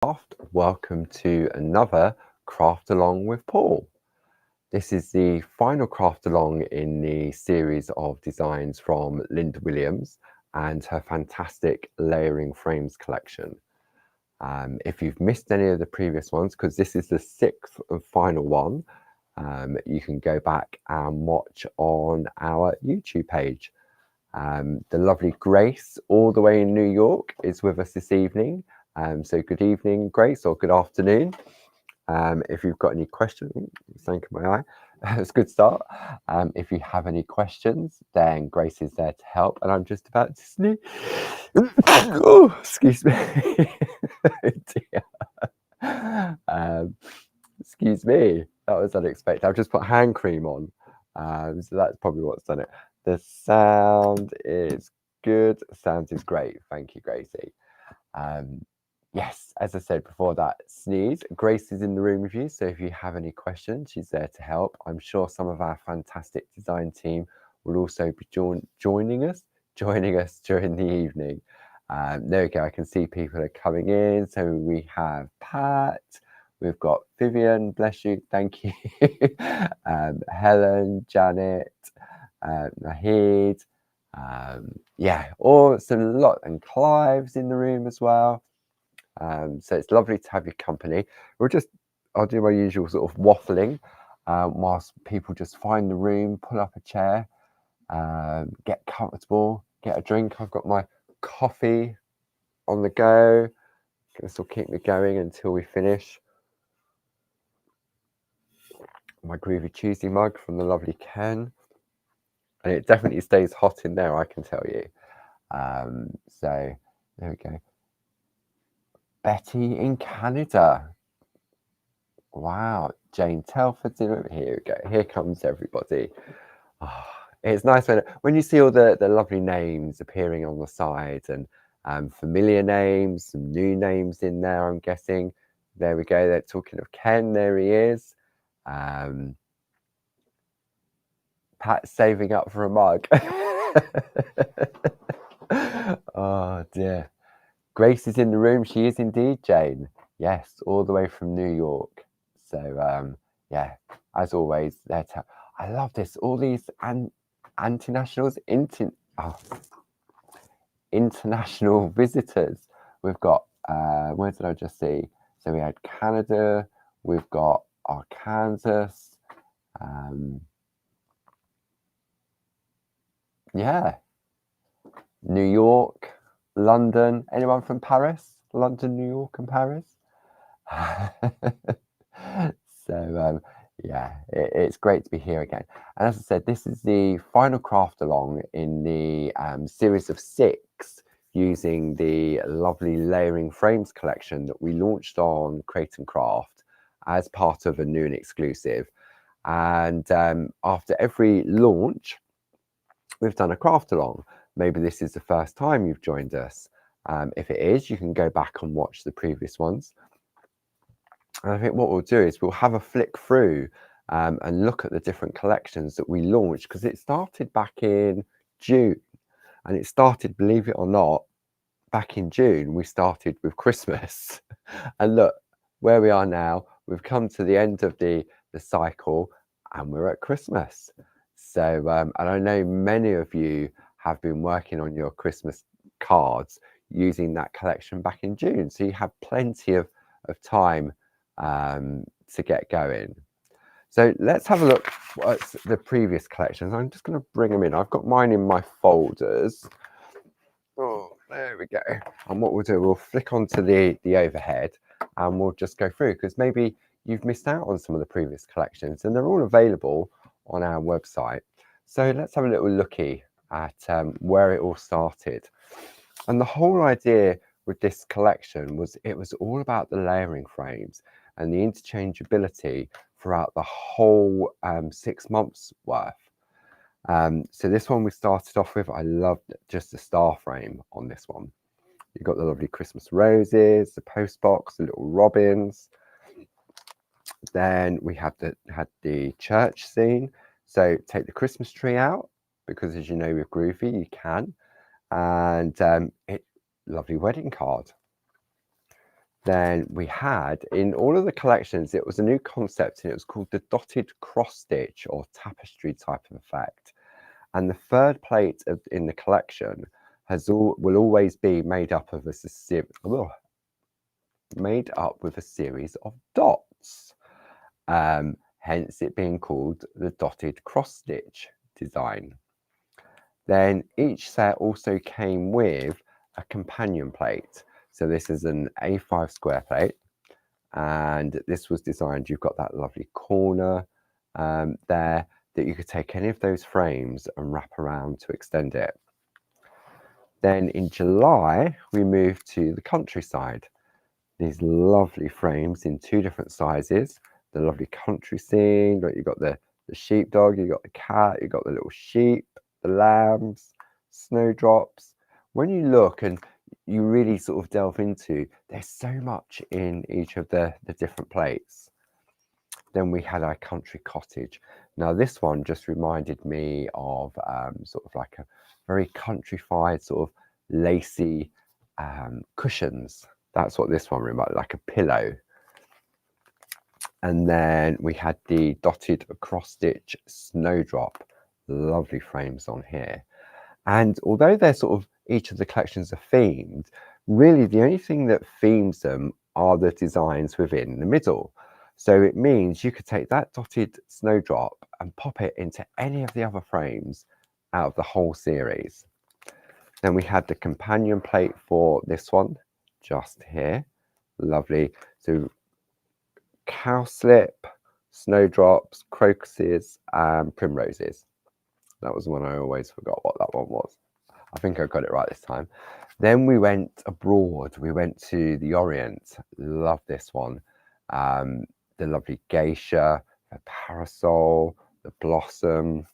Craft. Welcome to another Craft Along with Paul. This is the final craft along in the series of designs from Linda Williams and her fantastic layering frames collection. If you've missed any of the previous ones, because this is the sixth and final one, you can go back and watch on our YouTube page. The lovely Grace, all the way in New York, is with us this evening. So good evening, Grace, or good afternoon. If you've got any questions, thank you, my eye. It's a good start. If you have any questions, then Grace is there to help. And I'm just about to sneeze. Oh, excuse me. Excuse me. That was unexpected. I've just put hand cream on. So that's probably what's done it. The sound is good. Sound is great. Thank you, Gracie. Yes, as I said before that sneeze, Grace is in the room with you. So if you have any questions, she's there to help. I'm sure some of our fantastic design team will also be joining us during the evening. There we go. I can see people are coming in. So we have Pat. We've got Vivian, bless you, thank you. Helen, Janet, Nahid. Yeah, some lot, and Clive's in the room as well. So it's lovely to have your company. I'll do my usual sort of waffling whilst people just find the room, pull up a chair, get comfortable, get a drink. I've got my coffee on the go. This will keep me going until we finish. My Groovy Tuesday mug from the lovely Ken. And it definitely stays hot in there, I can tell you. So there we go. Betty in Canada. Wow, Jane Telford's in it. Here we go. Here comes everybody. Oh, it's nice when you see all the lovely names appearing on the side and familiar names, some new names in there, I'm guessing. There we go. They're talking of Ken. There he is. Pat's saving up for a mug. Oh, dear. Grace is in the room. She is indeed, Jane. Yes, all the way from New York. So, yeah, as always, I love this. All these anti-nationals, international visitors. We've got, where did I just see? So we had Canada, we've got Arkansas. Yeah, New York, London. Anyone from Paris? London, New York, and Paris? So yeah, it's great to be here again. And as I said, this is the final craft along in the series of 6 using the lovely layering frames collection that we launched on Create and Craft as part of a new and exclusive. And after every launch, we've done a craft along. Maybe this is the first time you've joined us. If it is, you can go back and watch the previous ones. And I think what we'll do is we'll have a flick through and look at the different collections that we launched, because it started back in June. And it started, believe it or not, back in June, we started with Christmas. And look, where we are now, we've come to the end of the cycle and we're at Christmas. So, and I know many of you have been working on your Christmas cards using that collection back in June. So you have plenty of time to get going. So let's have a look at the previous collections. I'm just going to bring them in. I've got mine in my folders. Oh, there we go. And what we'll do, we'll flick onto the overhead and we'll just go through, because maybe you've missed out on some of the previous collections and they're all available on our website. So let's have a little looky at where it all started. And the whole idea with this collection was it was all about the layering frames and the interchangeability throughout the whole 6 months worth. So this one we started off with, I loved just the star frame on this one. You've got the lovely Christmas roses, the post box, the little robins. Then we had the church scene. So take the Christmas tree out, because as you know with Groovy you can. And lovely wedding card. Then we had, in all of the collections, it was a new concept, and it was called the dotted cross stitch or tapestry type of effect. And the third plate in the collection will always be made up with a series of dots. Hence it being called the dotted cross stitch design. Then each set also came with a companion plate. So this is an A5 square plate, and this was designed, you've got that lovely corner there that you could take any of those frames and wrap around to extend it. Then in July, we moved to the countryside. These lovely frames in two different sizes, the lovely country scene, like you've got the sheepdog, you've got the cat, you've got the little sheep, the lambs, snowdrops. When you look and you really sort of delve into, there's so much in each of the different plates. Then we had our country cottage. Now this one just reminded me of sort of like a very countrified sort of lacy cushions. That's what this one reminded, like a pillow. And then we had the dotted cross stitch snowdrop. Lovely frames on here. And although they're sort of, each of the collections are themed, really the only thing that themes them are the designs within the middle. So it means you could take that dotted snowdrop and pop it into any of the other frames out of the whole series. Then we had the companion plate for this one, just here. Lovely. So cowslip, snowdrops, crocuses, and primroses. That was the one I always forgot what that one was. I think I got it right this time. Then we went abroad. We went to the Orient. Love this one. The lovely geisha, the parasol, the blossom.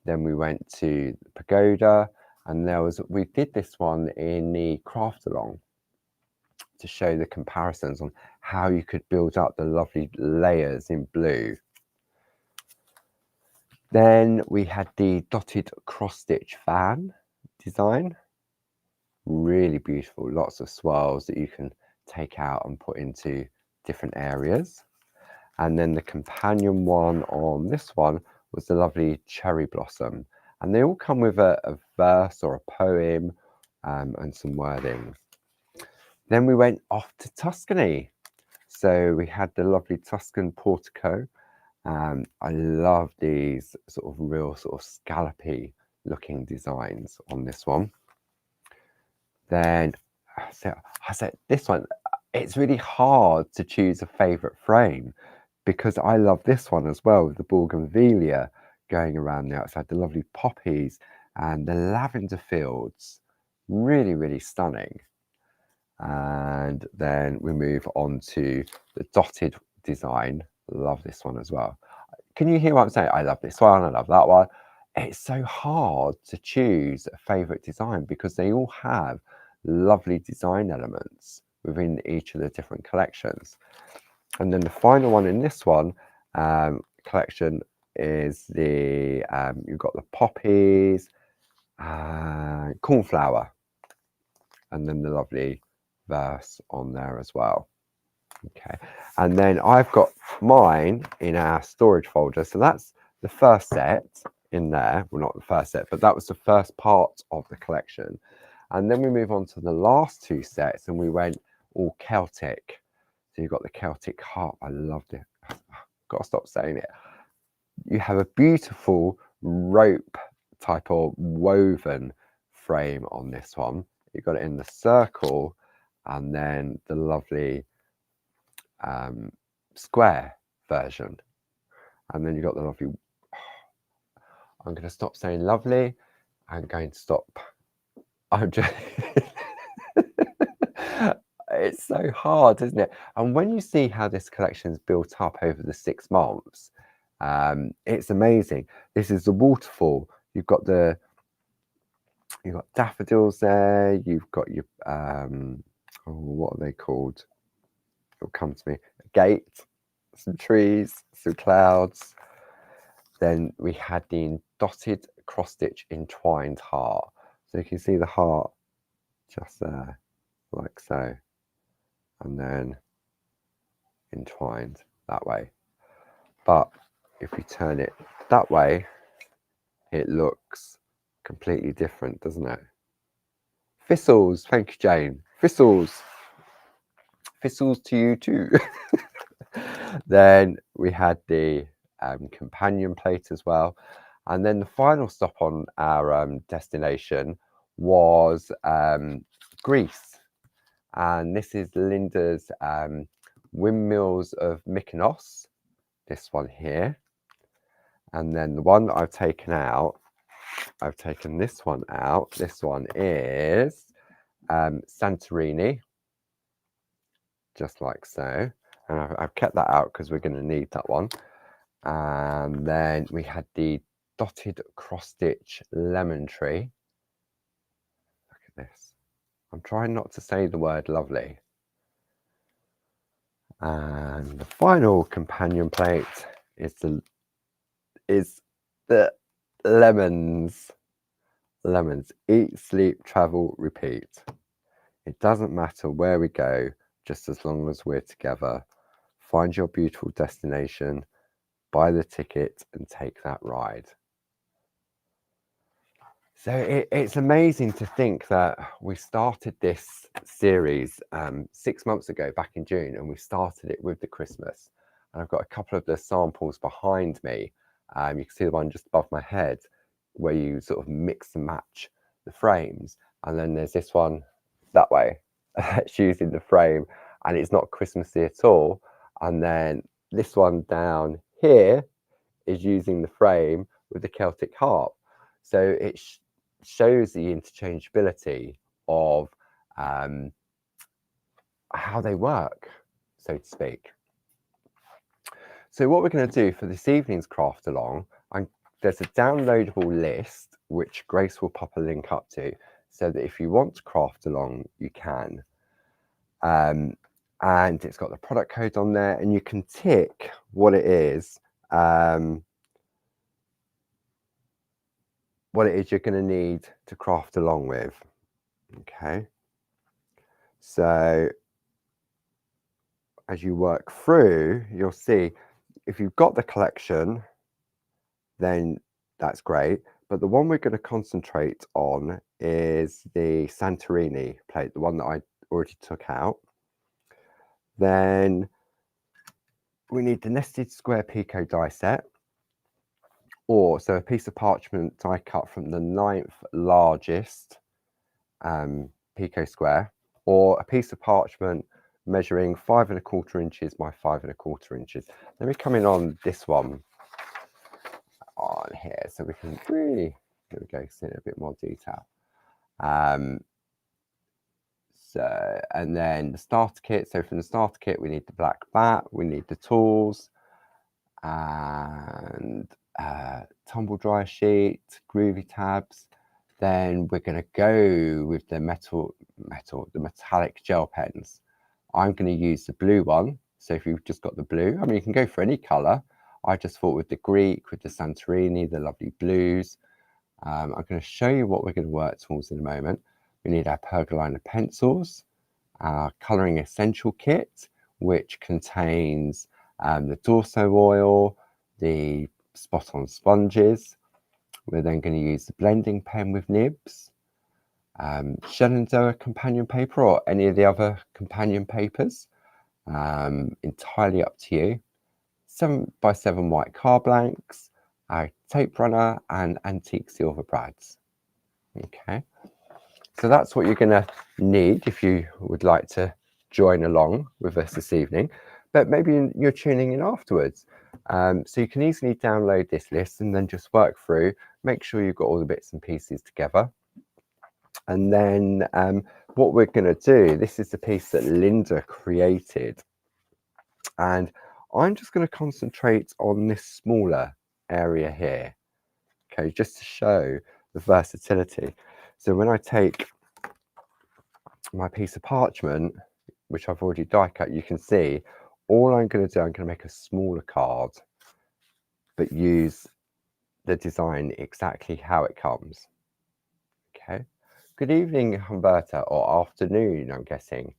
Then we went to the pagoda, and we did this one in the craft along to show the comparisons on how you could build up the lovely layers in blue. Then we had the dotted cross stitch fan design. Really beautiful, lots of swirls that you can take out and put into different areas. And then the companion one on this one was the lovely cherry blossom. And they all come with a verse or a poem and some wording. Then we went off to Tuscany. So we had the lovely Tuscan portico. I love these sort of real sort of scallopy looking designs on this one. Then I said this one, it's really hard to choose a favorite frame because I love this one as well, with the bougainvillea going around the outside, the lovely poppies and the lavender fields. Really, really stunning. And then we move on to the dotted design. Love this one as well. Can you hear what I'm saying? I love this one, I love that one. It's so hard to choose a favorite design because they all have lovely design elements within each of the different collections. And then the final one in this one collection is the you've got the poppies, cornflower, and then the lovely verse on there as well. Okay, and then I've got mine in our storage folder. So that's the first set in there. Well, not the first set, but that was the first part of the collection. And then we move on to the last two sets, and we went all Celtic. So you've got the Celtic harp. I loved it. Got to stop saying it. You have a beautiful rope type of woven frame on this one. You've got it in the circle, and then the lovely square version. And then you've got the lovely, I'm going to stop saying lovely. I'm going to stop. I'm just, it's so hard, isn't it? And when you see how this collection's built up over the 6 months, it's amazing. This is the waterfall. You've got daffodils there. You've got your what are they called? It'll come to me. A gate, some trees, some clouds. Then we had the dotted cross stitch entwined heart. So you can see the heart just there, like so. and then entwined that way. But if we turn it that way, it looks completely different, doesn't it? Thistles, thank you, Jane. Thistles. Thistles to you too. Then we had the companion plate as well. And then the final stop on our destination was Greece. And this is Linda's Windmills of Mykonos, this one here. And then the one that I've taken out, I've taken this one out. This one is Santorini, just like so. And I've kept that out because we're going to need that one. And then we had the dotted cross stitch lemon tree. Look at this. I'm trying not to say the word lovely. And the final companion plate is the lemons. Lemons. Eat, sleep, travel, repeat. It doesn't matter where we go, just as long as we're together. Find your beautiful destination, buy the ticket, and take that ride. So it's amazing to think that we started this series 6 months ago, back in June, and we started it with the Christmas. And I've got a couple of the samples behind me. You can see the one just above my head, where you sort of mix and match the frames. And then there's this one that way, that's using the frame, and it's not Christmassy at all. And then this one down here is using the frame with the Celtic harp. So it shows the interchangeability of how they work, so to speak. So what we're going to do for this evening's craft along, there's a downloadable list which Grace will pop a link up to, so that if you want to craft along, you can. And it's got the product code on there, and you can tick what it is. What it is you're going to need to craft along with. Okay, so as you work through, you'll see if you've got the collection, then that's great. But the one we're going to concentrate on is the Santorini plate, the one that I already took out. Then we need the nested square picot die set, or so a piece of parchment die cut from the 9th largest picot square, or a piece of parchment measuring 5 1/4 inches by 5 1/4 inches. Let me come in on this one on here so we can really, here we go, see in a bit more detail. So, and then the starter kit. So from the starter kit, we need the black bat, we need the tools, and tumble dryer sheet, groovy tabs. Then we're going to go with the the metallic gel pens. I'm going to use the blue one. So if you've just got the blue, I mean, you can go for any color. I just thought with the Greek, with the Santorini, the lovely blues. I'm going to show you what we're going to work towards in a moment. We need our Pergolina pencils, our colouring essential kit, which contains the Dorso oil, the spot on sponges. We're then going to use the blending pen with nibs, Shenandoah companion paper, or any of the other companion papers, entirely up to you. 7x7 white car blanks, our tape runner, and antique silver brads. Okay, so that's what you're going to need if you would like to join along with us this evening. But maybe you're tuning in afterwards. So you can easily download this list and then just work through, make sure you've got all the bits and pieces together. And then what we're going to do, this is the piece that Linda created. And I'm just going to concentrate on this smaller area here, okay, just to show the versatility. So when I take my piece of parchment, which I've already die cut, you can see all I'm going to do, I'm going to make a smaller card, but use the design exactly how it comes. Okay. Good evening, Humberta, or afternoon, I'm guessing.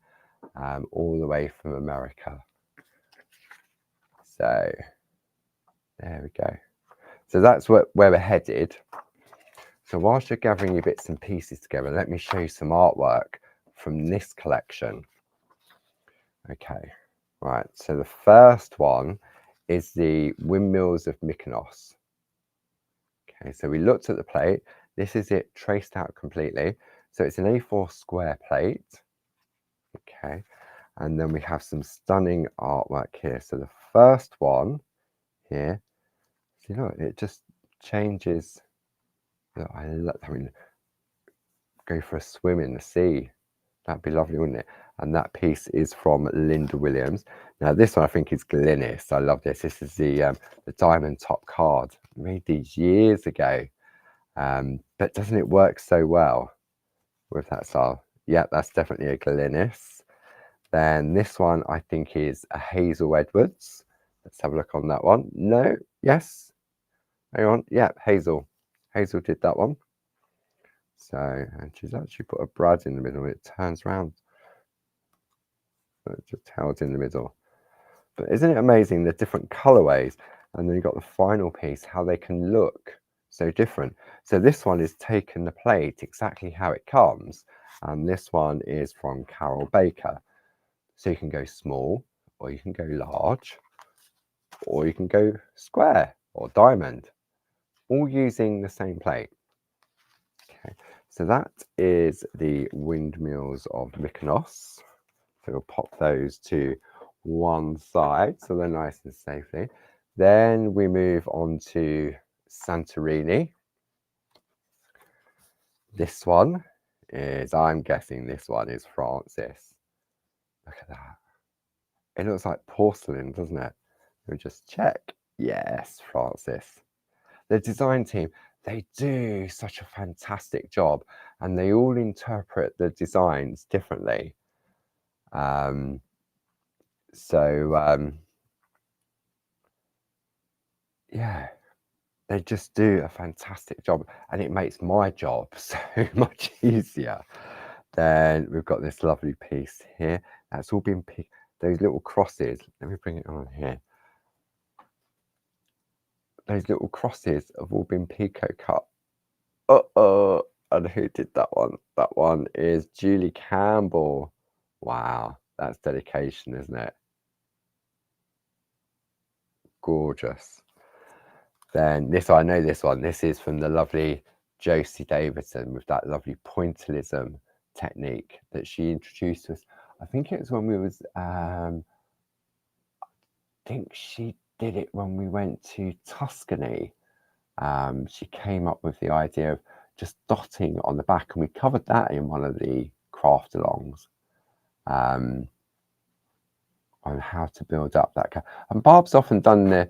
all the way from America. So there we go. So that's where we're headed. So whilst you're gathering your bits and pieces together, let me show you some artwork from this collection. Okay, right, so the first one is the Windmills of Mykonos. Okay, so we looked at the plate. This is it traced out completely. So it's an A4 square plate. Okay, and then we have some stunning artwork here. So the first one here, see, look, it just changes. Look, I mean, go for a swim in the sea. That'd be lovely, wouldn't it? And that piece is from Linda Williams. Now this one I think is Glynis. I love this. This is the diamond top card. I made these years ago. But doesn't it work so well with that style? Yeah, that's definitely a Glynis. Then this one I think is a Hazel Edwards. Let's have a look on that one. No, yes. Hang on. Yeah, Hazel. Hazel did that one. So, and she's actually put a brad in the middle. It turns around. So it's just held in the middle. But isn't it amazing the different colorways? And then you've got the final piece, how they can look so different. So this one is taken the plate exactly how it comes. And this one is from Carol Baker. So you can go small, or you can go large, or you can go square or diamond, all using the same plate. Okay, so that is the Windmills of Mykonos. So we'll pop those to one side so they're nice and safely. Then we move on to Santorini. This one is, I'm guessing this one is Francis. Look at that. It looks like porcelain, doesn't it? We'll just check. Yes, Francis. The design team, they do such a fantastic job, and they all interpret the designs differently. Yeah, they just do a fantastic job, and it makes my job so much easier. Then we've got this lovely piece here. That's all been picked. Those little crosses. Let me bring it on here. Those little crosses have all been Pico cut. And who did that one? That one is Julie Campbell. Wow, that's dedication, isn't it? Gorgeous. Then this one, I know this one. This is from the lovely Josie Davidson with that lovely pointillism technique that she introduced to us. I think it was when we was, I think she did it when we went to Tuscany. She came up with the idea of just dotting on the back, and we covered that in one of the craft alongs on how to build up that. And Barb's often done the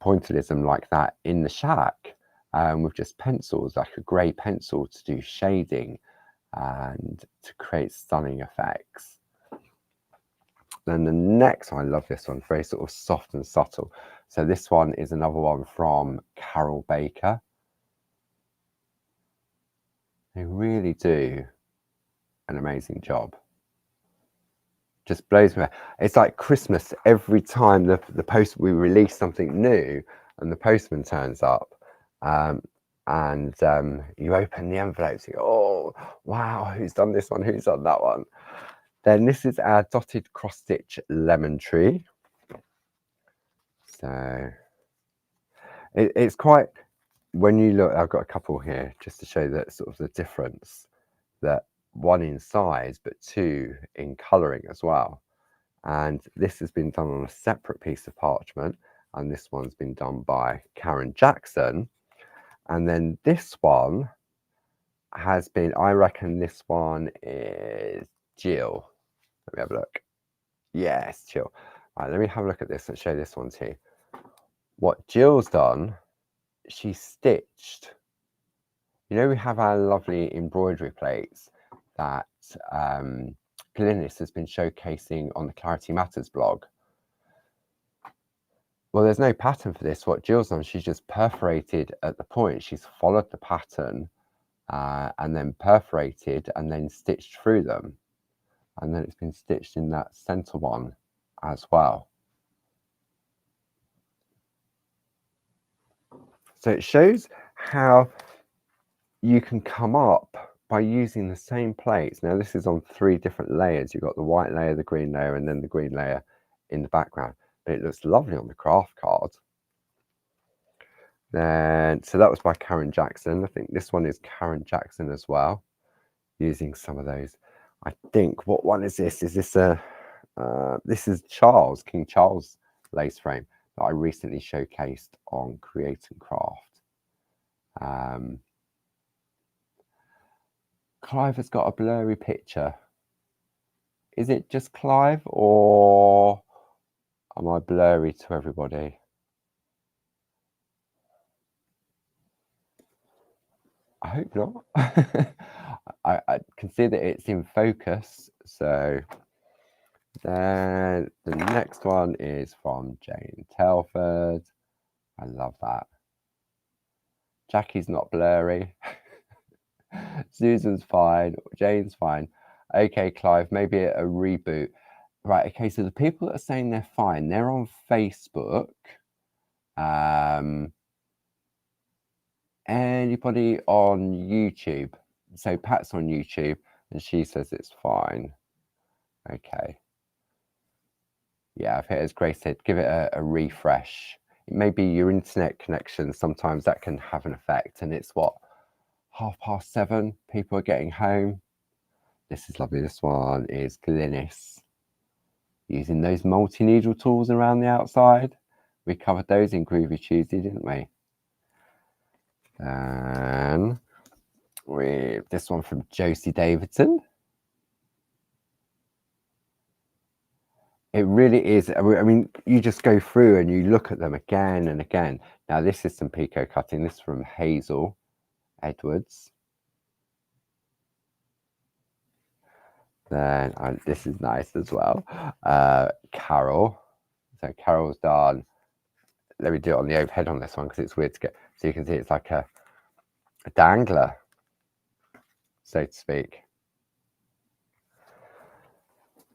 pointillism like that in the shack with just pencils, like a grey pencil, to do shading and to create stunning effects. Then the next one, I love this one, very sort of soft and subtle. So this one is another one from Carol Baker. They really do an amazing job. Just blows me away. It's like Christmas every time we release something new and the postman turns up, and you open the envelopes, you go, oh wow, who's done this one, who's done that one. Then this is our dotted cross stitch lemon tree. So it's quite, when you look, I've got a couple here just to show that sort of the difference, that one in size but two in colouring as well. And this has been done on a separate piece of parchment, and this one's been done by Karen Jackson. And then this one has been, I reckon this one is Jill. Let me have a look. Yes, Jill. All right, let me have a look at this and show this one to you. What Jill's done, she stitched, you know, we have our lovely embroidery plates that Glynis has been showcasing on the Clarity Matters blog. Well, there's no pattern for this. What Jill's done, she's just perforated at the point. She's followed the pattern and then perforated and then stitched through them. and then it's been stitched in that center one as well. So it shows how you can come up by using the same plates. Now this is on 3 different layers. You've got the white layer, the green layer, and then the green layer in the background. But it looks lovely on the craft card. Then, so that was by Karen Jackson. I think this one is Karen Jackson as well, using some of those. I think, what one is this? Is this a, this is King Charles lace frame that I recently showcased on Create and Craft. Clive has got a blurry picture. Is it just Clive, or am I blurry to everybody? I hope not. I can see that it's in focus. So then the next one is from Jane Telford. I love that. Jackie's not blurry. Susan's fine. Jane's fine. Okay, Clive, maybe a reboot. Right, okay, so the people that are saying they're fine, they're on Facebook. Anybody on YouTube? So Pat's on YouTube and she says it's fine. Okay. Yeah, I've hit, as Grace said, give it a refresh. It may be your internet connection. Sometimes that can have an effect. And it's what, 7:30? People are getting home. This is lovely. This one is Glynis. Using those multi-needle tools around the outside. We covered those in Groovy Tuesday, didn't we? And with this one from Josie Davidson. It really is. I mean, you just go through and you look at them again and again. Now, this is some Pico cutting. This is from Hazel Edwards. Then this is nice as well. Carol. So Carol's done. Let me do it on the overhead on this one because it's weird to get. So you can see it's like a dangler, so to speak.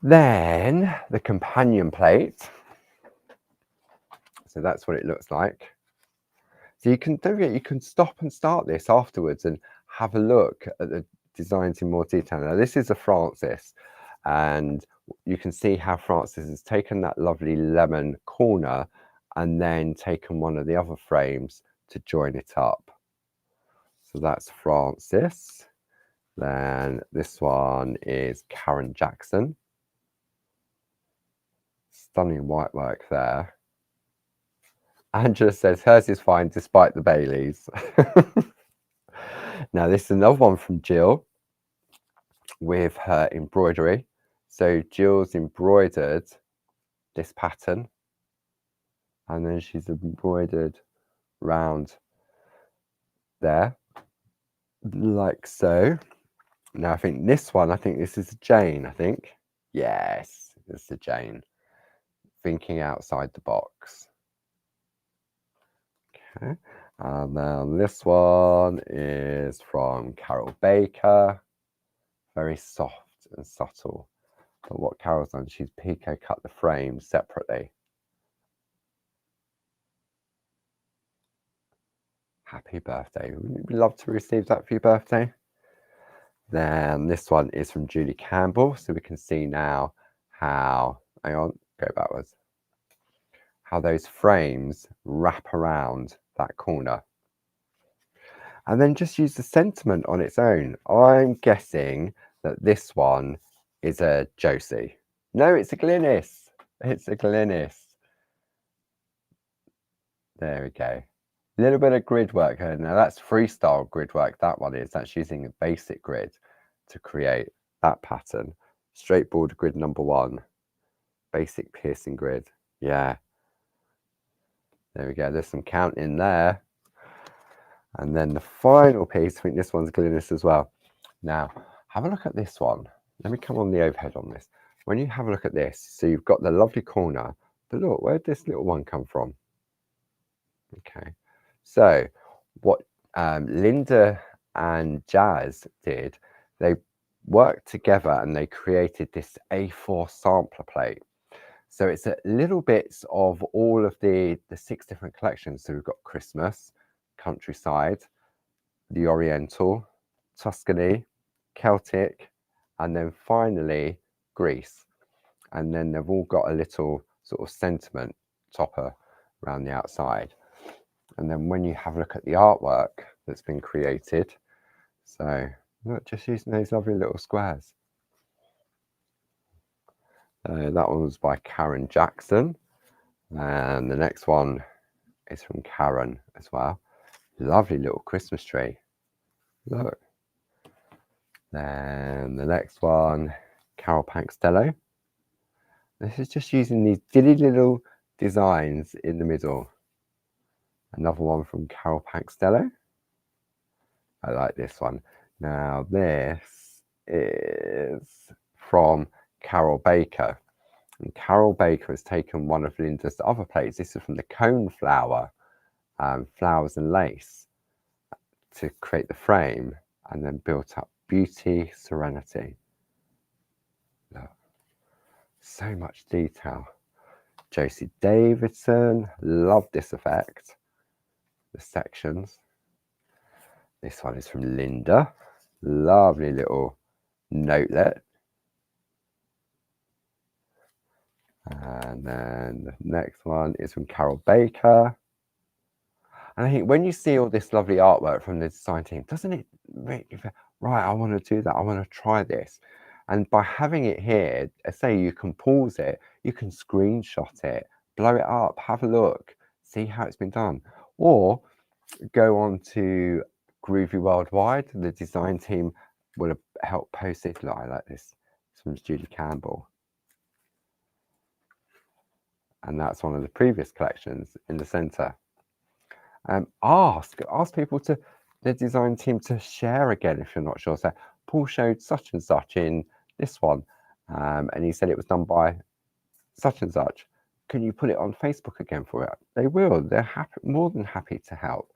Then the companion plate. So that's what it looks like. So you can, don't forget, you can stop and start this afterwards and have a look at the designs in more detail. Now this is a Francis, and you can see how Francis has taken that lovely lemon corner and then taken one of the other frames to join it up. So that's Francis. Then this one is Karen Jackson. Stunning white work there. Angela says hers is fine despite the Baileys. Now this is another one from Jill with her embroidery. So Jill's embroidered this pattern and then she's embroidered round there like so. Now I think this one, I think this is a Jane, I think. Yes, it's a Jane. Thinking outside the box. Okay, and then this one is from Carol Baker. Very soft and subtle. But what Carol's done, she's Pico cut the frames separately. Happy birthday. Wouldn't you love to receive that for your birthday? Then this one is from Julie Campbell. So we can see now how, hang on, go backwards, how those frames wrap around that corner. And then just use the sentiment on its own. I'm guessing that this one is a Josie. No, it's a Glynis. It's a Glynis. There we go. A little bit of grid work here. Now that's freestyle grid work, that one is. That's using a basic grid to create that pattern. Straight border grid number 1. Basic piercing grid. Yeah. There we go. There's some counting there. And then the final piece, I think this one's Glynis as well. Now, have a look at this one. Let me come on the overhead on this. When you have a look at this, so you've got the lovely corner, but look, where'd this little one come from? Okay, so what Linda and Jazz did, they worked together and they created this A4 sampler plate. So it's a little bits of all of the 6 different collections. So we've got Christmas, Countryside, the Oriental, Tuscany, Celtic, and then finally Greece. And then they've all got a little sort of sentiment topper around the outside. And then when you have a look at the artwork that's been created, so look, just using those lovely little squares. That one was by Karen Jackson, and the next one is from Karen as well. Lovely little Christmas tree. Look. Then the next one, Carol Pankstello. This is just using these dilly little designs in the middle. Another one from Carol Pankstello. I like this one. Now this is from Carol Baker. And Carol Baker has taken one of Linda's other plates. This is from the cone flower, flowers and lace, to create the frame, and then built up beauty, serenity. Look, so much detail. Josie Davidson, love this effect. The sections. This one is from Linda. Lovely little notelet. And then the next one is from Carol Baker. And I think when you see all this lovely artwork from the design team, doesn't it make you feel, right, I want to do that, I want to try this. And by having it here, say you can pause it, you can screenshot it, blow it up, have a look, see how it's been done. Or go on to Groovy Worldwide, the design team will help post it. Look, I like this. It's from Julie Campbell. And that's one of the previous collections in the center. Ask people to the design team to share again if you're not sure. So Paul showed such and such in this one, and he said it was done by such and such. Can you put it on Facebook again for it? They will. They're happy, more than happy to help.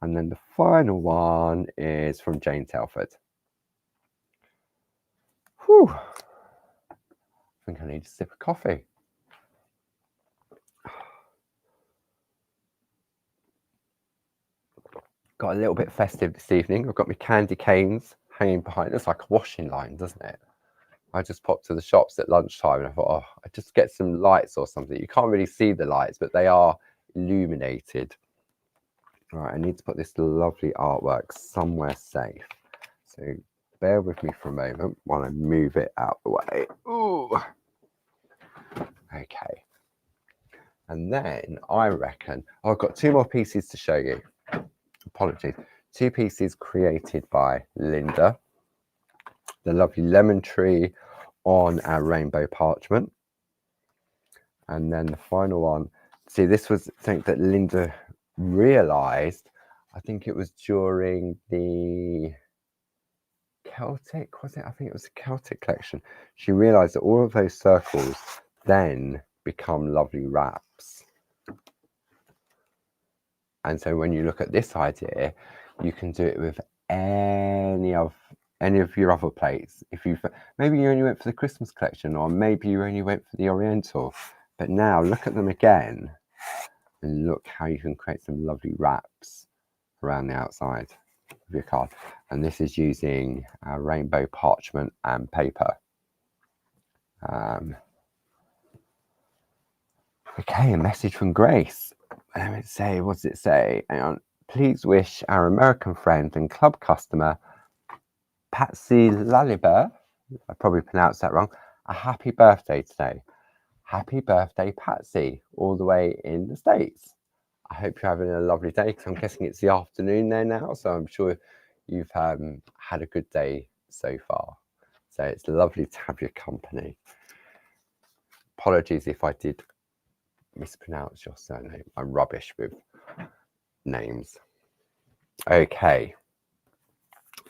And then the final one is from Jane Telford. Whew. I think I need a sip of coffee. Got a little bit festive this evening. I've got my candy canes hanging behind. It's like a washing line, doesn't it? I just popped to the shops at lunchtime and I thought, oh, I just get some lights or something. You can't really see the lights, but they are illuminated. All right, I need to put this lovely artwork somewhere safe. So bear with me for a moment while I move it out the way. Ooh. Okay. And then I reckon, oh, I've got 2 more pieces to show you. Apologies. 2 pieces created by Linda. The lovely lemon tree on our rainbow parchment. And then the final one. See, this was something that Linda realized, I think it was during the Celtic, was it? I think it was the Celtic collection. She realized that all of those circles then become lovely wraps. And so when you look at this idea, you can do it with any of your other plates. If you maybe you only went for the Christmas collection, or maybe you only went for the Oriental, but now look at them again and look how you can create some lovely wraps around the outside of your card. And this is using rainbow parchment and paper. Okay, a message from Grace. Let me say, what does it say? Hang on. Please wish our American friend and club customer, Patsy Lalibert, I probably pronounced that wrong, a happy birthday today. Happy birthday, Patsy, all the way in the States. I hope you're having a lovely day, because I'm guessing it's the afternoon there now, so I'm sure you've had a good day so far. So it's lovely to have your company. Apologies if I did mispronounce your surname. I'm rubbish with names. Okay,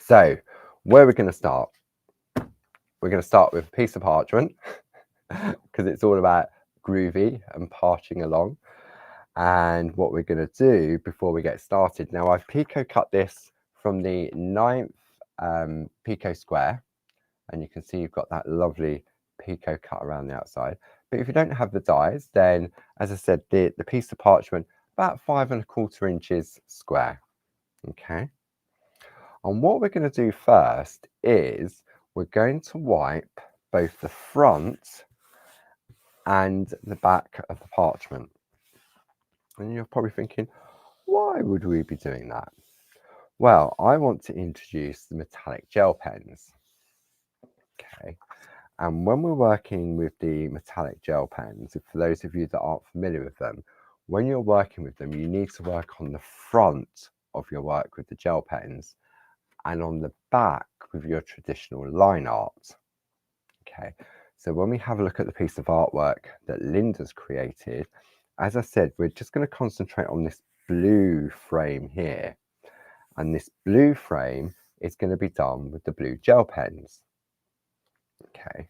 so where are we going to start? We're going to start with a piece of parchment because it's all about groovy and parching along. And what we're going to do before we get started, now I've pico cut this from the 9th pico square, and you can see you've got that lovely picot cut around the outside. But if you don't have the dies, then as I said, the piece of parchment about 5¼ inches square. Okay. And what we're going to do first is we're going to wipe both the front and the back of the parchment. And you're probably thinking, why would we be doing that? Well, I want to introduce the metallic gel pens. Okay. And when we're working with the metallic gel pens, for those of you that aren't familiar with them, when you're working with them, you need to work on the front of your work with the gel pens and on the back with your traditional line art. Okay, so when we have a look at the piece of artwork that Linda's created, as I said, we're just going to concentrate on this blue frame here. And this blue frame is going to be done with the blue gel pens. Okay,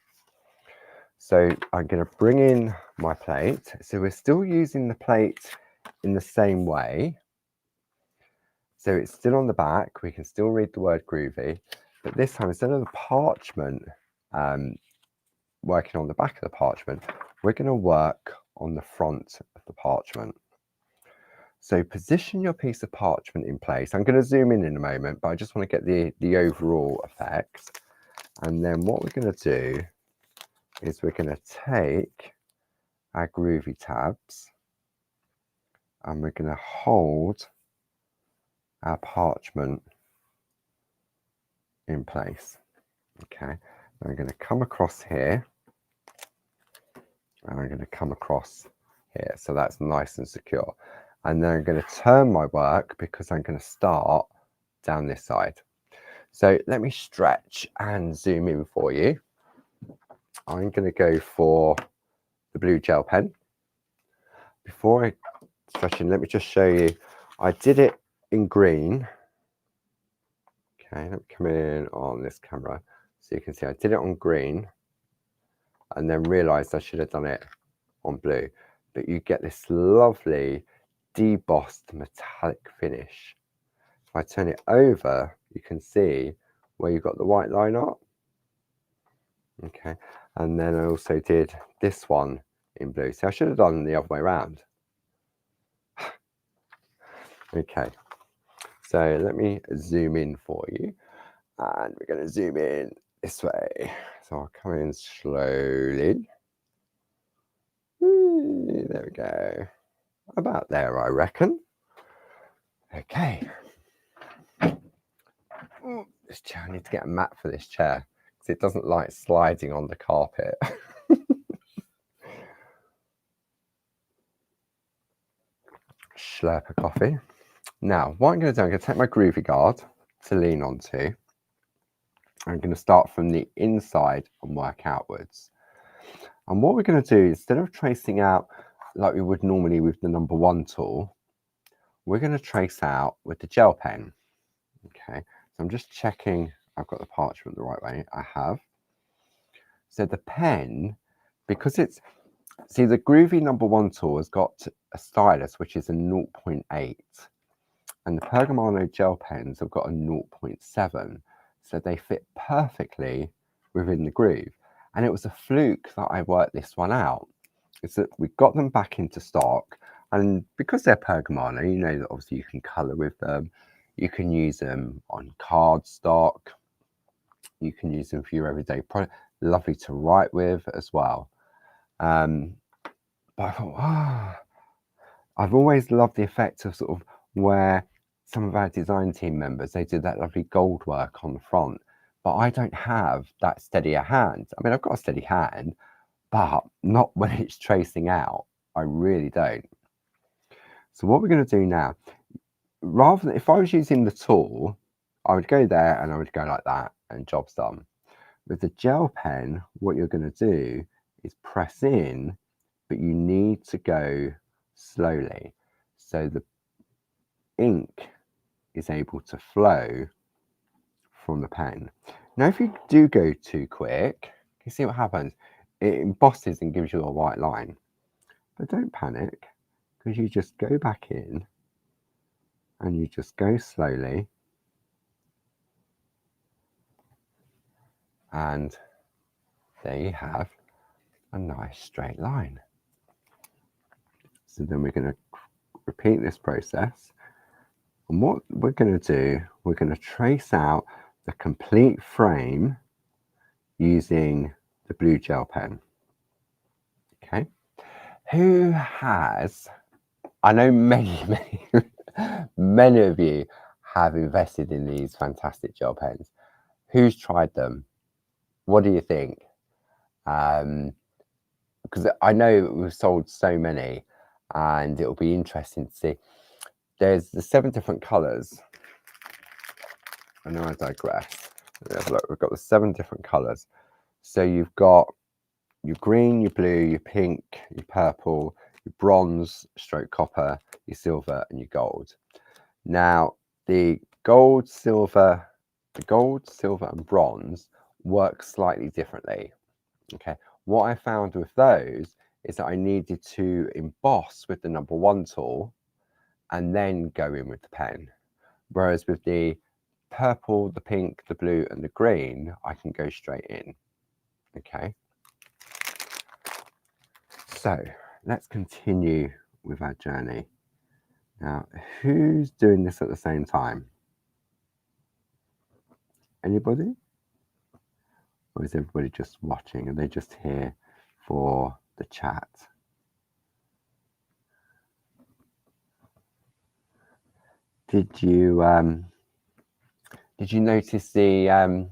so I'm going to bring in my plate. So we're still using the plate in the same way. So it's still on the back. We can still read the word Groovy, but this time instead of the parchment working on the back of the parchment, we're going to work on the front of the parchment. So position your piece of parchment in place. I'm going to zoom in a moment, but I just want to get the overall effect. And then what we're going to do is we're going to take our Groovy tabs and we're going to hold our parchment in place. Okay, I'm going to come across here and I'm going to come across here, so that's nice and secure. And then I'm going to turn my work because I'm going to start down this side. So let me stretch and zoom in for you. I'm going to go for the blue gel pen. Before I stretch in, let me just show you. I did it in green. Okay, let me come in on this camera so you can see I did it on green and then realized I should have done it on blue. But you get this lovely debossed metallic finish. If I turn it over, you can see where you've got the white line art. Okay, and then I also did this one in blue. So I should have done the other way around. Okay, so let me zoom in for you. And we're going to zoom in this way. So I'll come in slowly. There we go. About there, I reckon. Okay. This chair, I need to get a mat for this chair because it doesn't like sliding on the carpet. Slurp of coffee. Now, what I'm going to do, I'm going to take my Groovy Guard to lean onto. I'm going to start from the inside and work outwards. And what we're going to do, instead of tracing out like we would normally with the number 1 tool, we're going to trace out with the gel pen. Okay, so I'm just checking I've got the parchment the right way. I have. So the pen, because it's, see, the Groovy number 1 tool has got a stylus which is a 0.8, and the Pergamano gel pens have got a 0.7, so they fit perfectly within the groove. And it was a fluke that I worked this one out. It's that we got them back into stock, and because they're Pergamano, you know that obviously you can color with them. You can use them on cardstock. You can use them for your everyday product. Lovely to write with as well. But I thought, I've always loved the effect of sort of where some of our design team members, they did that lovely gold work on the front, but I don't have that steadier hand. I mean, I've got a steady hand, but not when it's tracing out. I really don't. So what we're going to do now, rather than, if I was using the tool, I would go there and I would go like that and job's done. With the gel pen, what you're going to do is press in, but you need to go slowly so the ink is able to flow from the pen. Now, if you do go too quick, you see what happens? It embosses and gives you a white line. But don't panic, because you just go back in and you just go slowly. And there you have a nice straight line. So then we're going to repeat this process. And what we're going to do, we're going to trace out the complete frame using the blue gel pen. Okay. Who has, I know many of you have invested in these fantastic gel pens. Who's tried them? What do you think? Because I know we've sold so many, and it'll be interesting to see. There's the 7 different colors. I know I digress. Let's have a look. We've got the 7 different colors. So you've got your green, your blue, your pink, your purple, your bronze, stroke copper, your silver, and your gold. Now, the gold, silver, and bronze work slightly differently. Okay, what I found with those is that I needed to emboss with the number 1 tool and then go in with the pen. Whereas with the purple, the pink, the blue, and the green, I can go straight in. Okay. So let's continue with our journey. Now, who's doing this at the same time? Anybody? Or is everybody just watching? Are they just here for the chat? Did you notice the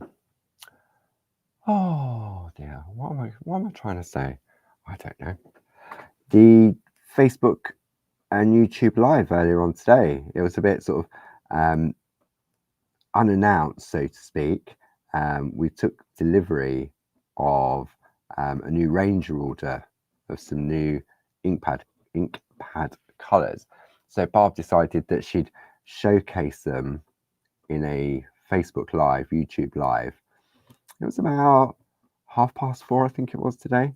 oh dear, what am I trying to say? I don't know. The Facebook and YouTube live earlier on today, it was a bit sort of unannounced, so to speak. We took delivery of a new Ranger order of some new ink pad colours. So Barb decided that she'd showcase them in a Facebook Live, YouTube Live. It was about 4:30, I think it was today.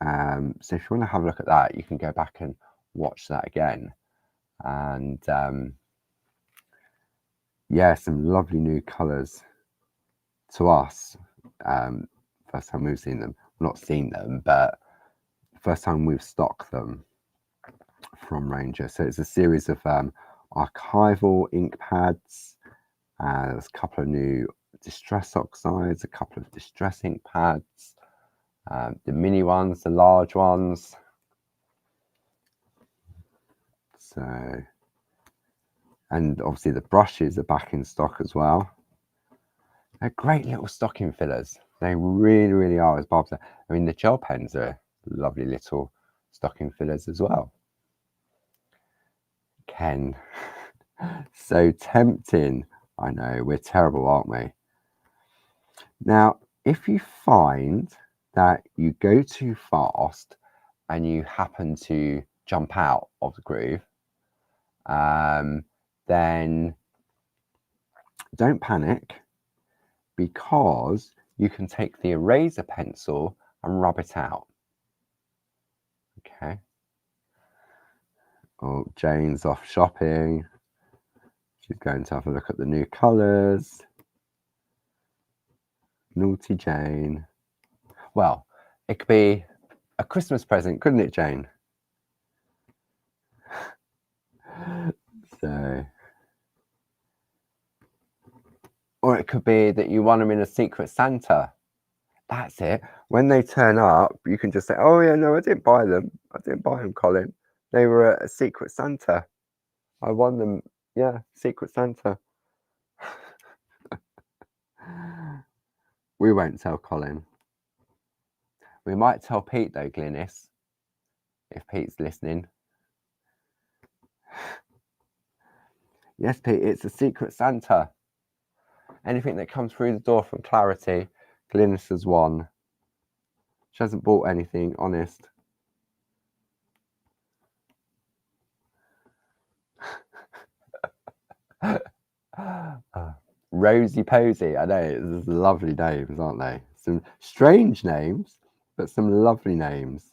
So if you want to have a look at that, you can go back and watch that again. And yeah, some lovely new colours to us. First time we've seen them. Not seen them, but first time we've stocked them from Ranger. So it's a series of archival ink pads. There's a couple of new distress oxides, a couple of distress ink pads, the mini ones, the large ones. So, and obviously the brushes are back in stock as well. They're great little stocking fillers. They really, really are, as Bob said. I mean, the gel pens are lovely little stocking fillers as well. Ken. So tempting. I know, we're terrible, aren't we? Now, if you find that you go too fast and you happen to jump out of the groove, then don't panic, because you can take the eraser pencil and rub it out. Okay. Oh, Jane's off shopping. She's going to have a look at the new colours. Naughty Jane. Well, it could be a Christmas present, couldn't it, Jane? So, or it could be that you want them in a Secret Santa. That's it. When they turn up, you can just say, oh yeah, no, I didn't buy them. I didn't buy them, Colin. They were a Secret Santa. I won them. Yeah, Secret Santa. We won't tell Colin. We might tell Pete though, Glynis, if Pete's listening. Yes, Pete, it's a Secret Santa. Anything that comes through the door from Clarity, Glynis has won. She hasn't bought anything, honest. Rosie Posy, I know, it's lovely names, aren't they? Some strange names, but some lovely names.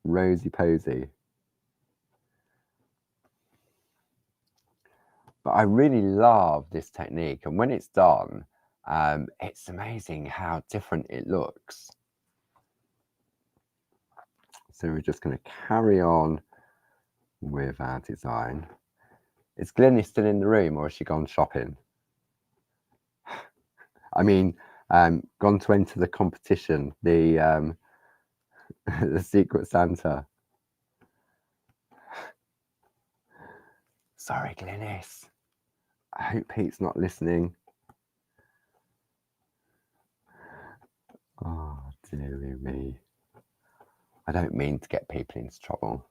Rosie Posy. But I really love this technique, and when it's done, it's amazing how different it looks. So we're just going to carry on with our design. Is Glennie still in the room, or has she gone shopping? I mean, gone to enter the competition, the the Secret Santa. Sorry, Glennis. I hope Pete's not listening. Oh, dearie me. I don't mean to get people into trouble.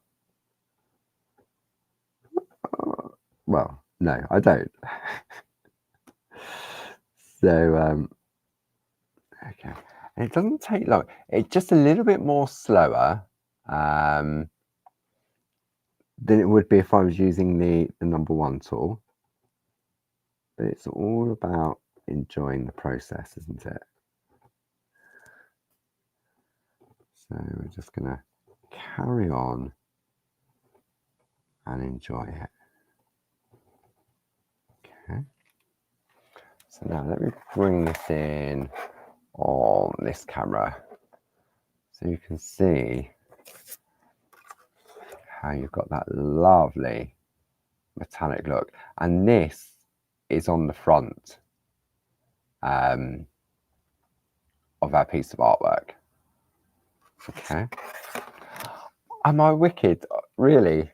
Well, no, I don't. So, okay. And it doesn't take long. It's just a little bit more slower than it would be if I was using the number 1 tool. But it's all about enjoying the process, isn't it? So we're just going to carry on and enjoy it. Okay. So now let me bring this in on this camera so you can see how you've got that lovely metallic look. And this is on the front of our piece of artwork. Okay. Am I wicked? Really?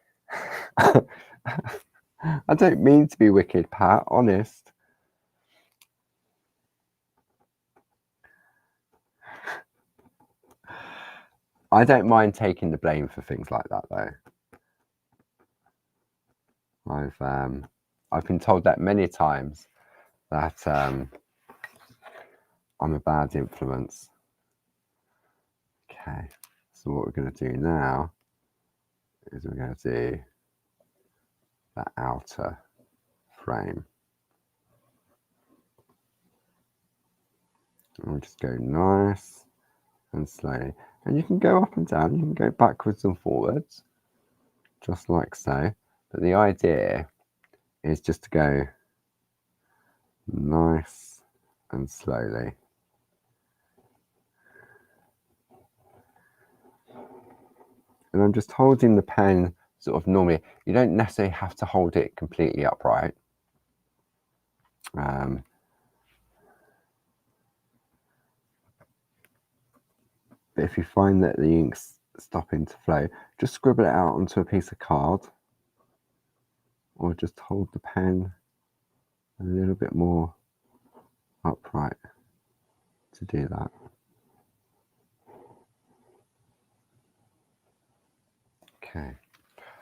I don't mean to be wicked, Pat, honest. I don't mind taking the blame for things like that, though. I've been told that many times, that I'm a bad influence. Okay, so what we're going to do now is we're going to do that outer frame. And we'll just go nice and slowly. And you can go up and down, you can go backwards and forwards, just like so. But the idea is just to go nice and slowly. And I'm just holding the pen sort of normally. You don't necessarily have to hold it completely upright. But if you find that the ink's stopping to flow, just scribble it out onto a piece of card, or just hold the pen a little bit more upright to do that. Okay,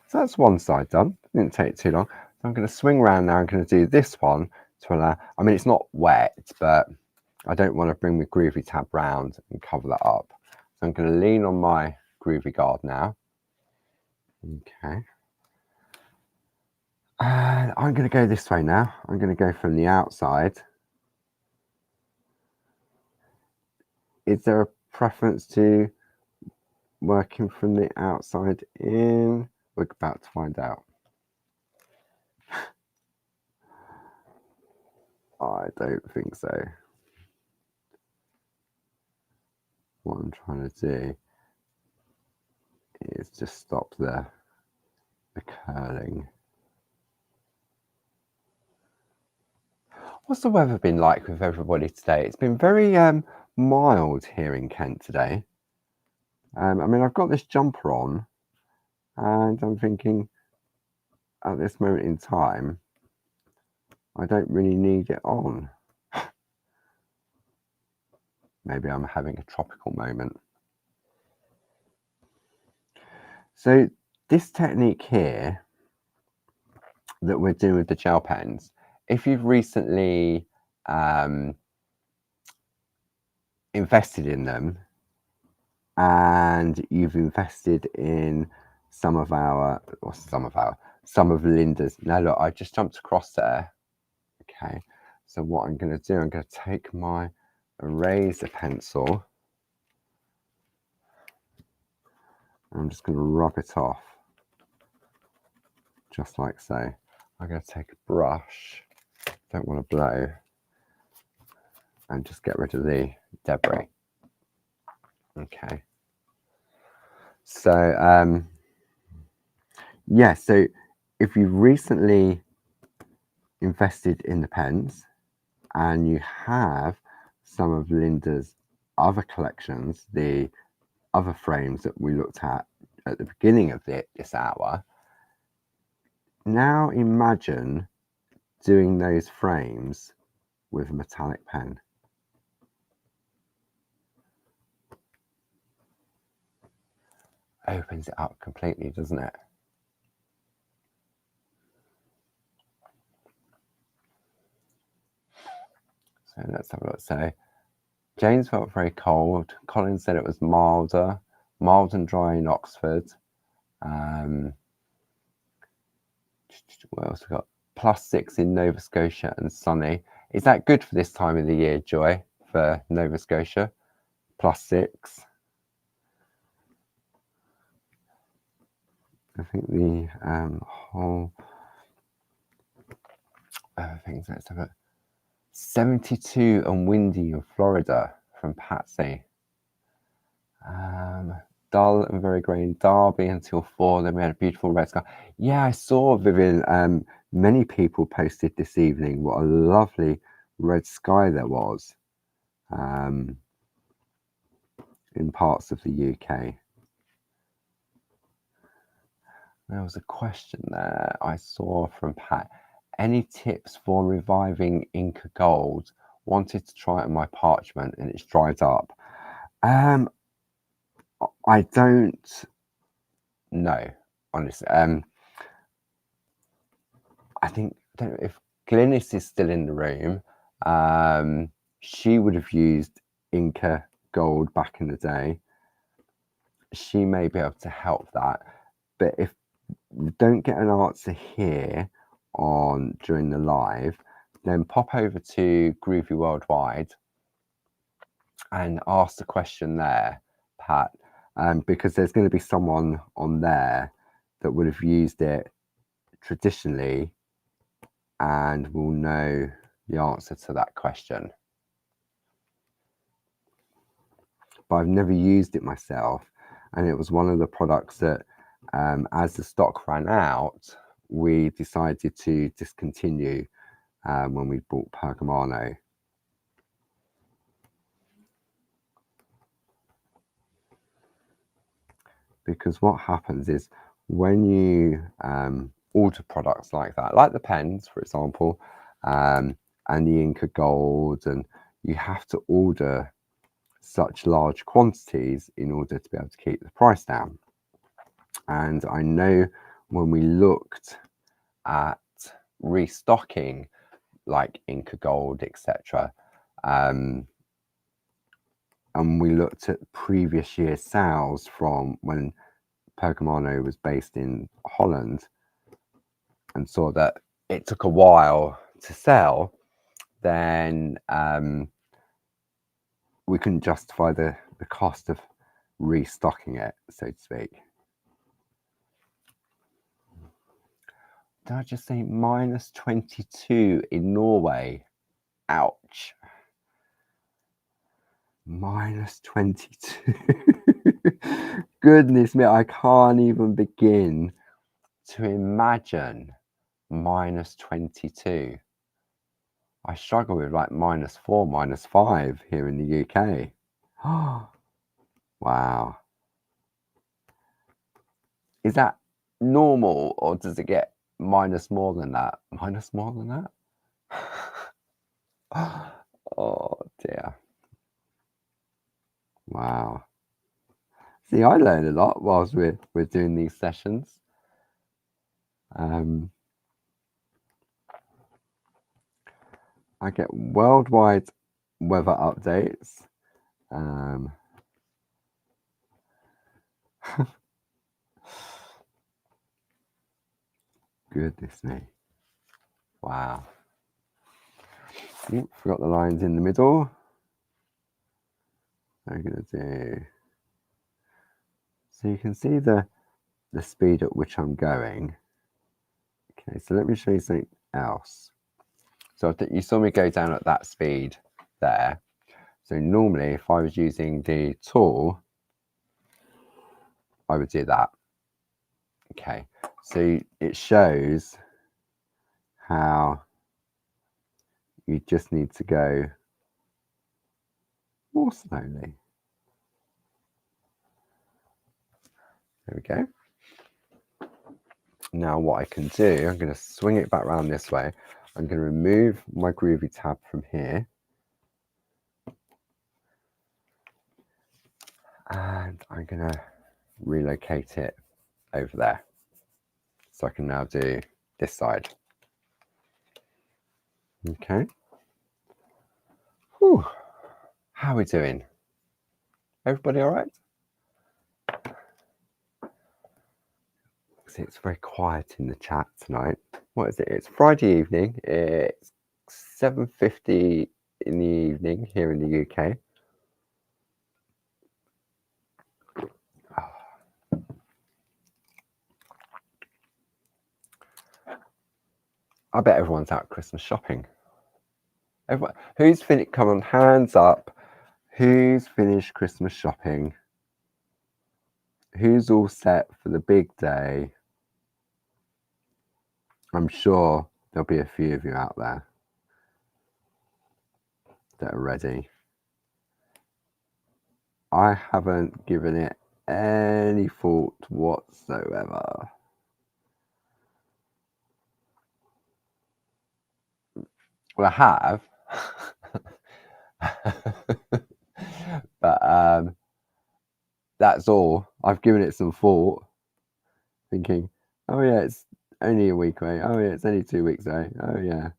so that's one side done. Didn't take too long. So I'm going to swing around now. I'm going to do this one to allow, I mean, it's not wet, but I don't want to bring my Groovy tab round and cover that up. So I'm going to lean on my Groovy guard now. Okay. And I'm going to go this way now. I'm going to go from the outside. Is there a preference to working from the outside in? We're about to find out. I don't think so. What I'm trying to do is just stop the curling. What's the weather been like with everybody today? It's been very mild here in Kent today. I mean, I've got this jumper on, and I'm thinking at this moment in time, I don't really need it on. Maybe I'm having a tropical moment. So this technique here that we're doing with the gel pens, if you've recently invested in them, and you've invested in some of Linda's. Now look, I just jumped across there. Okay, so what I'm going to do, I'm going to take my eraser pencil, and I'm just going to rub it off, just like so. I'm going to take a brush, don't want to blow. and just get rid of the debris. Okay. So, yeah, so if you've recently invested in the pens and you have some of Linda's other collections, the other frames that we looked at the beginning of this hour, now imagine doing those frames with a metallic pen. Opens it up completely, doesn't it? So let's have a look. So James felt very cold. Colin said it was mild and dry in Oxford. What else we got? +6 in Nova Scotia and sunny. Is that good for this time of the year, Joy, for Nova Scotia? +6. I think the whole things. Let's have a 72 and windy in Florida from Patsy. Dull and very grey in Derby until 4. Then we had a beautiful red sky. Yeah, I saw, Vivian, many people posted this evening what a lovely red sky there was in parts of the UK. There was a question there I saw from Pat. Any tips for reviving Inca Gold? Wanted to try it on my parchment and it's dried up. I don't know, honestly. I don't know if Glynis is still in the room. She would have used Inca Gold back in the day. She may be able to help that. But if you don't get an answer here during the live, then pop over to Groovy Worldwide and ask the question there, Pat, because there's going to be someone on there that would have used it traditionally and will know the answer to that question. But I've never used it myself, and it was one of the products that as the stock ran out, we decided to discontinue when we bought Pergamano. Because what happens is when you order products like that, like the pens, for example, and the Inca Gold, and you have to order such large quantities in order to be able to keep the price down. And I know when we looked at restocking like Inca Gold, etc., and we looked at previous year's sales from when Pergamano was based in Holland and saw that it took a while to sell, then we couldn't justify the cost of restocking it, so to speak. Did I just say -22 in Norway? Ouch. -22. Goodness me, I can't even begin to imagine -22. I struggle with like -4, -5 here in the UK. Wow. Is that normal or does it get minus more than that? Minus more than that? Oh dear. Wow. See, I learn a lot whilst we're doing these sessions. I get worldwide weather updates. Goodness me. Wow. Oops, forgot the lines in the middle. I'm going to do... So you can see the speed at which I'm going. Okay, so let me show you something else. So you saw me go down at that speed there. So normally if I was using the tool, I would do that. Okay, so it shows how you just need to go more slowly. There we go. Now what I can do, I'm going to swing it back around this way. I'm going to remove my Groovy tab from here. And I'm going to relocate it over there. So I can now do this side. Okay. Whew. How are we doing? Everybody all right? See, it's very quiet in the chat tonight. What is it? It's Friday evening. It's 7:50 in the evening here in the UK. I bet everyone's out Christmas shopping. Everyone, who's finished? Come on, hands up. Who's finished Christmas shopping? Who's all set for the big day? I'm sure there'll be a few of you out there that are ready. I haven't given it any thought whatsoever. Well, I have. But that's all. I've given it some thought, thinking, oh yeah, it's only a week away. Oh yeah, it's only 2 weeks away. Oh yeah.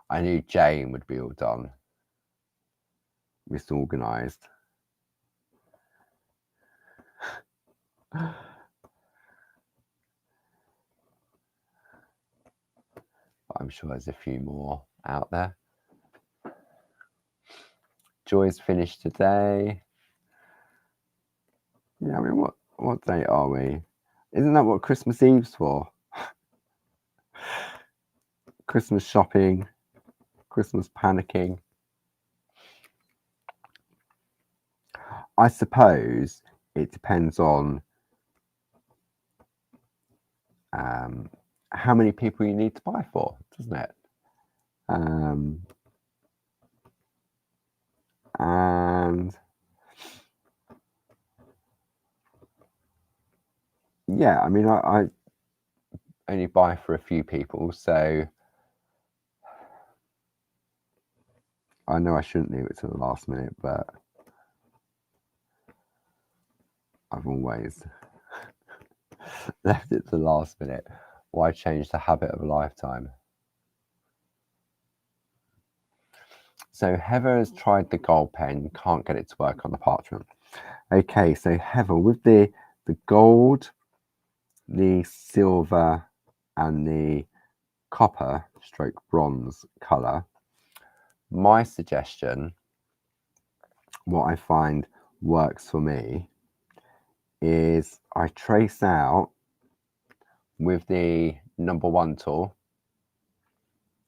I knew Jane would be all done. Misorganized. But I'm sure there's a few more out there. Joy's finished today. Yeah, I mean, what date are we? Isn't that what Christmas Eve's for? Christmas shopping, Christmas panicking. I suppose it depends on how many people you need to buy for, doesn't it? And yeah, I mean, I only buy for a few people, so I know I shouldn't leave it to the last minute, but I've always left it to the last minute. Why change the habit of a lifetime? So Heather has tried the gold pen, can't get it to work on the parchment. Okay, so Heather, with the gold, the silver, and the copper stroke bronze colour, my suggestion, what I find works for me, is I trace out with the number 1 tool,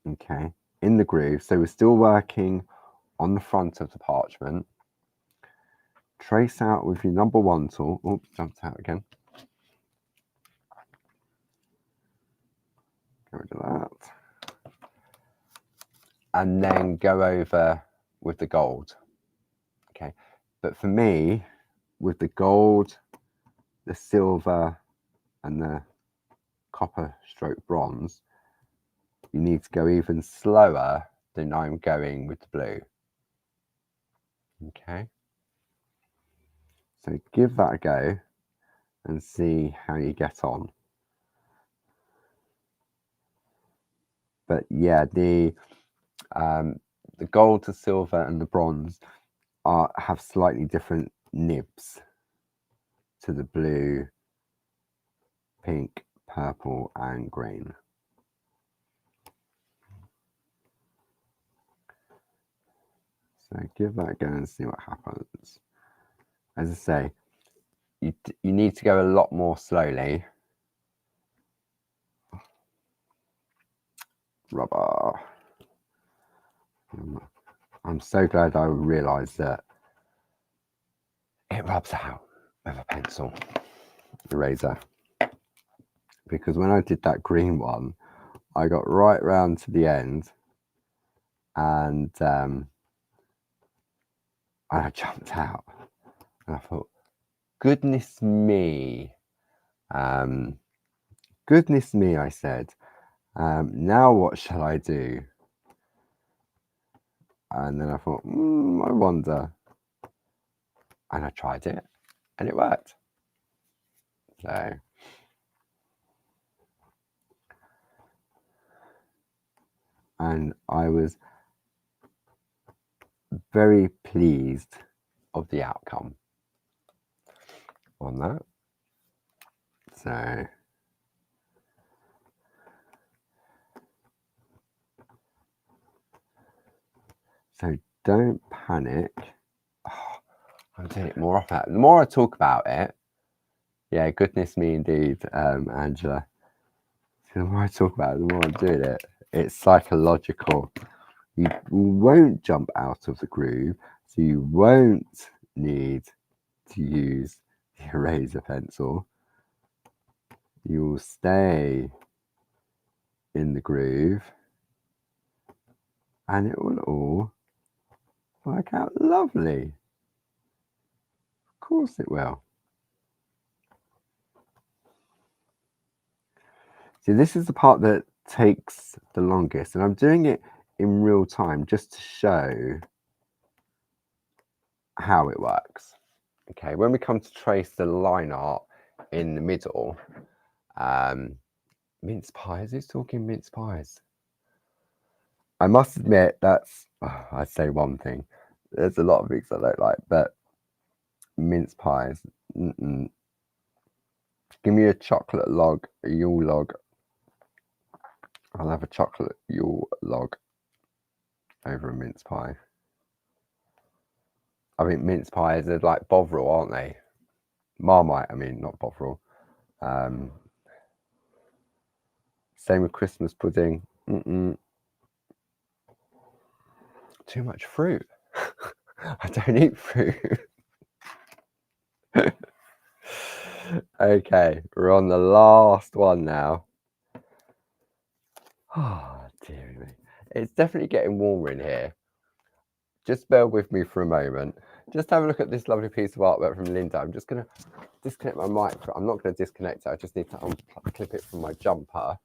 okay, in the groove. So we're still working on the front of the parchment. Trace out with your number 1 tool. Oops, jumped out again. Get rid of that. And then go over with the gold. Okay, but for me, with the gold, the silver, and the copper stroke bronze, you need to go even slower than I'm going with the blue. Okay, so give that a go and see how you get on. But yeah, the gold, the silver, and the bronze have slightly different nibs to the blue, pink, purple, and green. So give that a go and see what happens. As I say, you need to go a lot more slowly. Rubber. I'm so glad I realised that it rubs out with a pencil eraser, because when I did that green one, I got right round to the end and I jumped out and I thought, goodness me, goodness me, I said, now what shall I do? And then I thought, I wonder. And I tried it and it worked. So, and I was very pleased of the outcome on that. So don't panic. Oh, I'm doing it more often. The more I talk about it, yeah, goodness me indeed, Angela. The more I talk about it, the more I'm doing it. It's psychological. You won't jump out of the groove, so you won't need to use the eraser pencil. You will stay in the groove and it will all work out lovely. Of course it will. See, this is the part that takes the longest, and I'm doing it in real time just to show how it works. Okay, when we come to trace the line art in the middle, mince pies, who's talking mince pies? I must admit that's, I'd say one thing. There's a lot of things I don't like, but mince pies, give me a chocolate log, a Yule log. I'll have a chocolate Yule log over a mince pie. I think mince pies are like Bovril, aren't they? Marmite, I mean, not Bovril. Same with Christmas pudding. Too much fruit. I don't eat fruit. Okay, we're on the last one now. Oh, dear me. It's definitely getting warmer in here. Just bear with me for a moment. Just have a look at this lovely piece of artwork from Linda. I'm just going to disconnect my mic. I'm not going to disconnect it. I just need to unclip it from my jumper.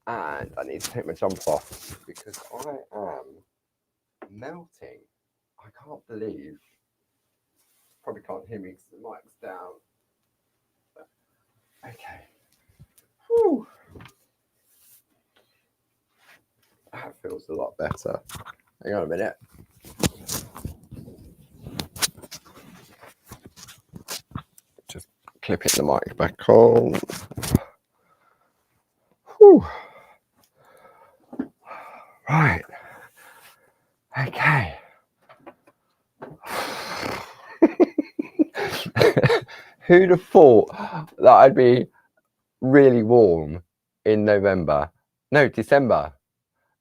And I need to take my jumper off because I am melting. I can't believe. Probably can't hear me because the mic's down. Okay. Whew. That feels a lot better. Hang on a minute. Just clipping the mic back on. Whew. Right. Okay. Who'd have thought that I'd be really warm in November? No, December.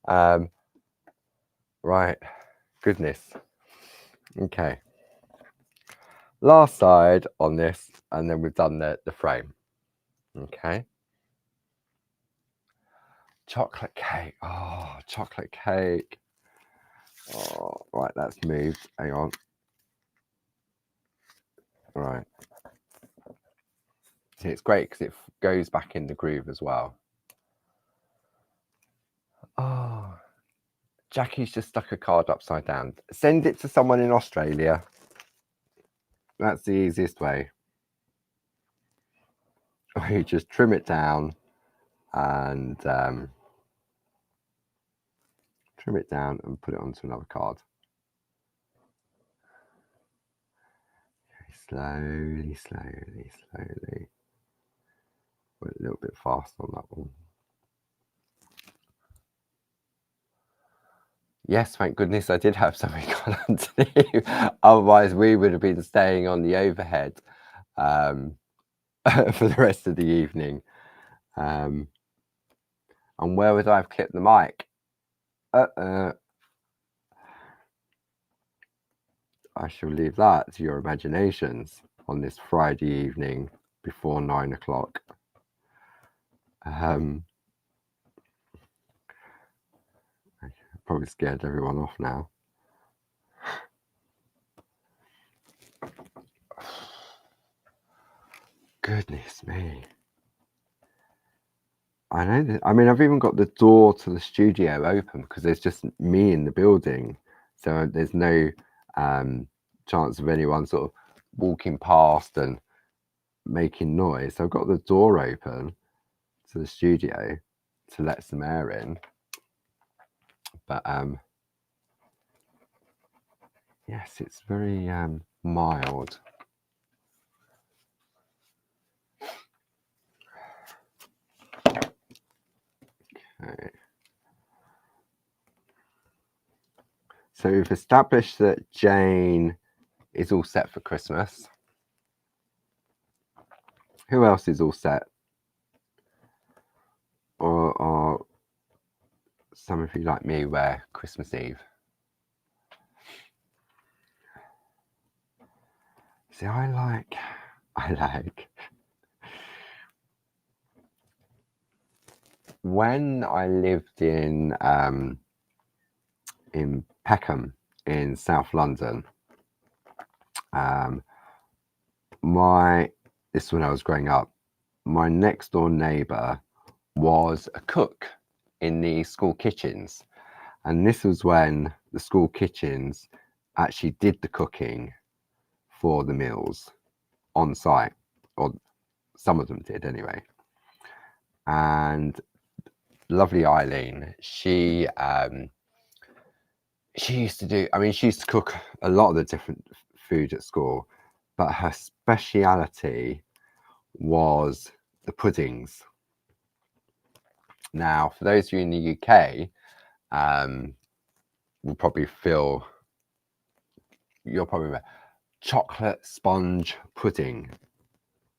Right. Goodness. Okay. Last side on this, and then we've done the frame. Okay. Chocolate cake. Oh, chocolate cake. Oh, right, that's moved. Hang on. Right. See, it's great because it goes back in the groove as well. Oh, Jackie's just stuck a card upside down. Send it to someone in Australia. That's the easiest way. Or you just trim it down and put it onto another card. Slowly. Went a little bit fast on that one. Yes, thank goodness I did have something on underneath. Otherwise, we would have been staying on the overhead for the rest of the evening. And where would I have clipped the mic? I shall leave that to your imaginations on this Friday evening before 9 o'clock. Probably scared everyone off now. Goodness me. I know that. I mean, I've even got the door to the studio open because there's just me in the building. So there's no chance of anyone sort of walking past and making noise. So I've got the door open to the studio to let some air in. But yes, it's very mild. Okay. So we've established that Jane is all set for Christmas. Who else is all set? Or some of you like me wear Christmas Eve? See, I like when I lived in Peckham in South London. This is when I was growing up. My next door neighbour was a cook in the school kitchens, and this was when the school kitchens actually did the cooking for the meals on site, or some of them did anyway. And lovely Eileen, she used to do, I mean, she used to cook a lot of the different food at school, but her speciality was the puddings. Now, for those of you in the UK, will probably feel, you'll probably remember chocolate sponge pudding.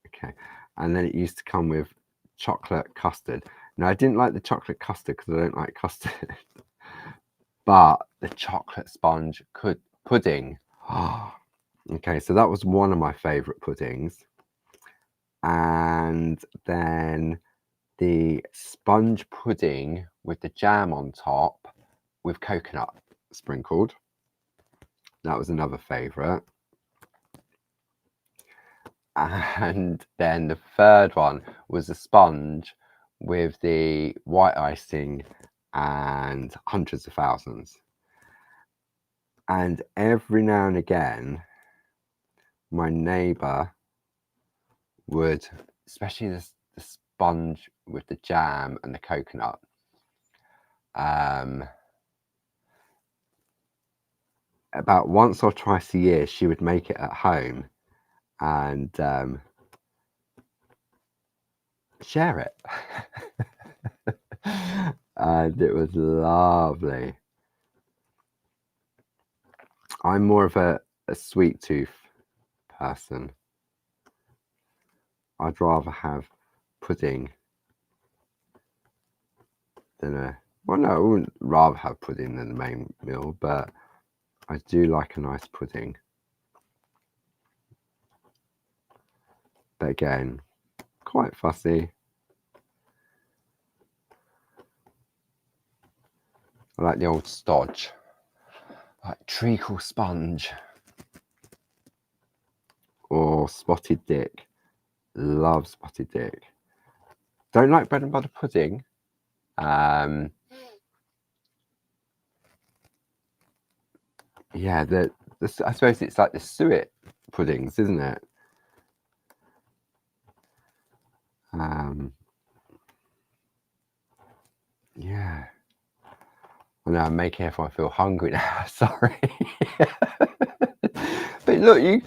Okay, and then it used to come with chocolate custard. Now, I didn't like the chocolate custard because I don't like custard, but the chocolate sponge pudding. Okay, so that was one of my favourite puddings. And then the sponge pudding with the jam on top with coconut sprinkled. That was another favourite. And then the third one was the sponge with the white icing and hundreds of thousands. And every now and again, my neighbour would, especially the sponge with the jam and the coconut, about once or twice a year, she would make it at home and share it. And it was lovely. I'm more of a sweet tooth person. I'd rather have pudding than well, no, I wouldn't rather have pudding than the main meal, but I do like a nice pudding. But again, quite fussy. I like the old stodge, like treacle sponge or spotted dick. Love spotted dick. Don't like bread and butter pudding. Yeah, I suppose it's like the suet puddings, isn't it? Yeah. Well, now I'm making everyone feel hungry now. Sorry. But look,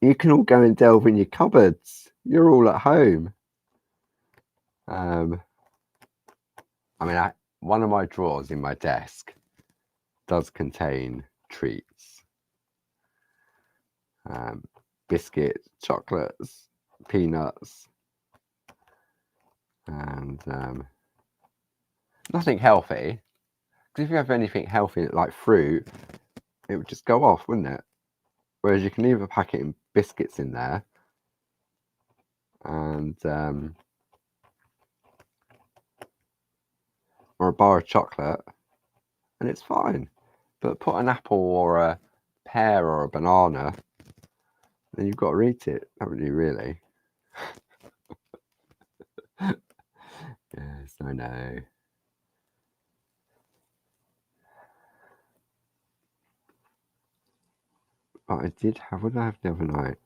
you can all go and delve in your cupboards. You're all at home. I mean, one of my drawers in my desk does contain treats. Biscuits, chocolates, peanuts, and nothing healthy. Because if you have anything healthy like fruit, it would just go off, wouldn't it? Whereas you can leave a packet of biscuits in there and or a bar of chocolate and it's fine. But put an apple or a pear or a banana, then you've got to eat it, haven't you, really? Yes, I know. But I did have, what did I have the other night?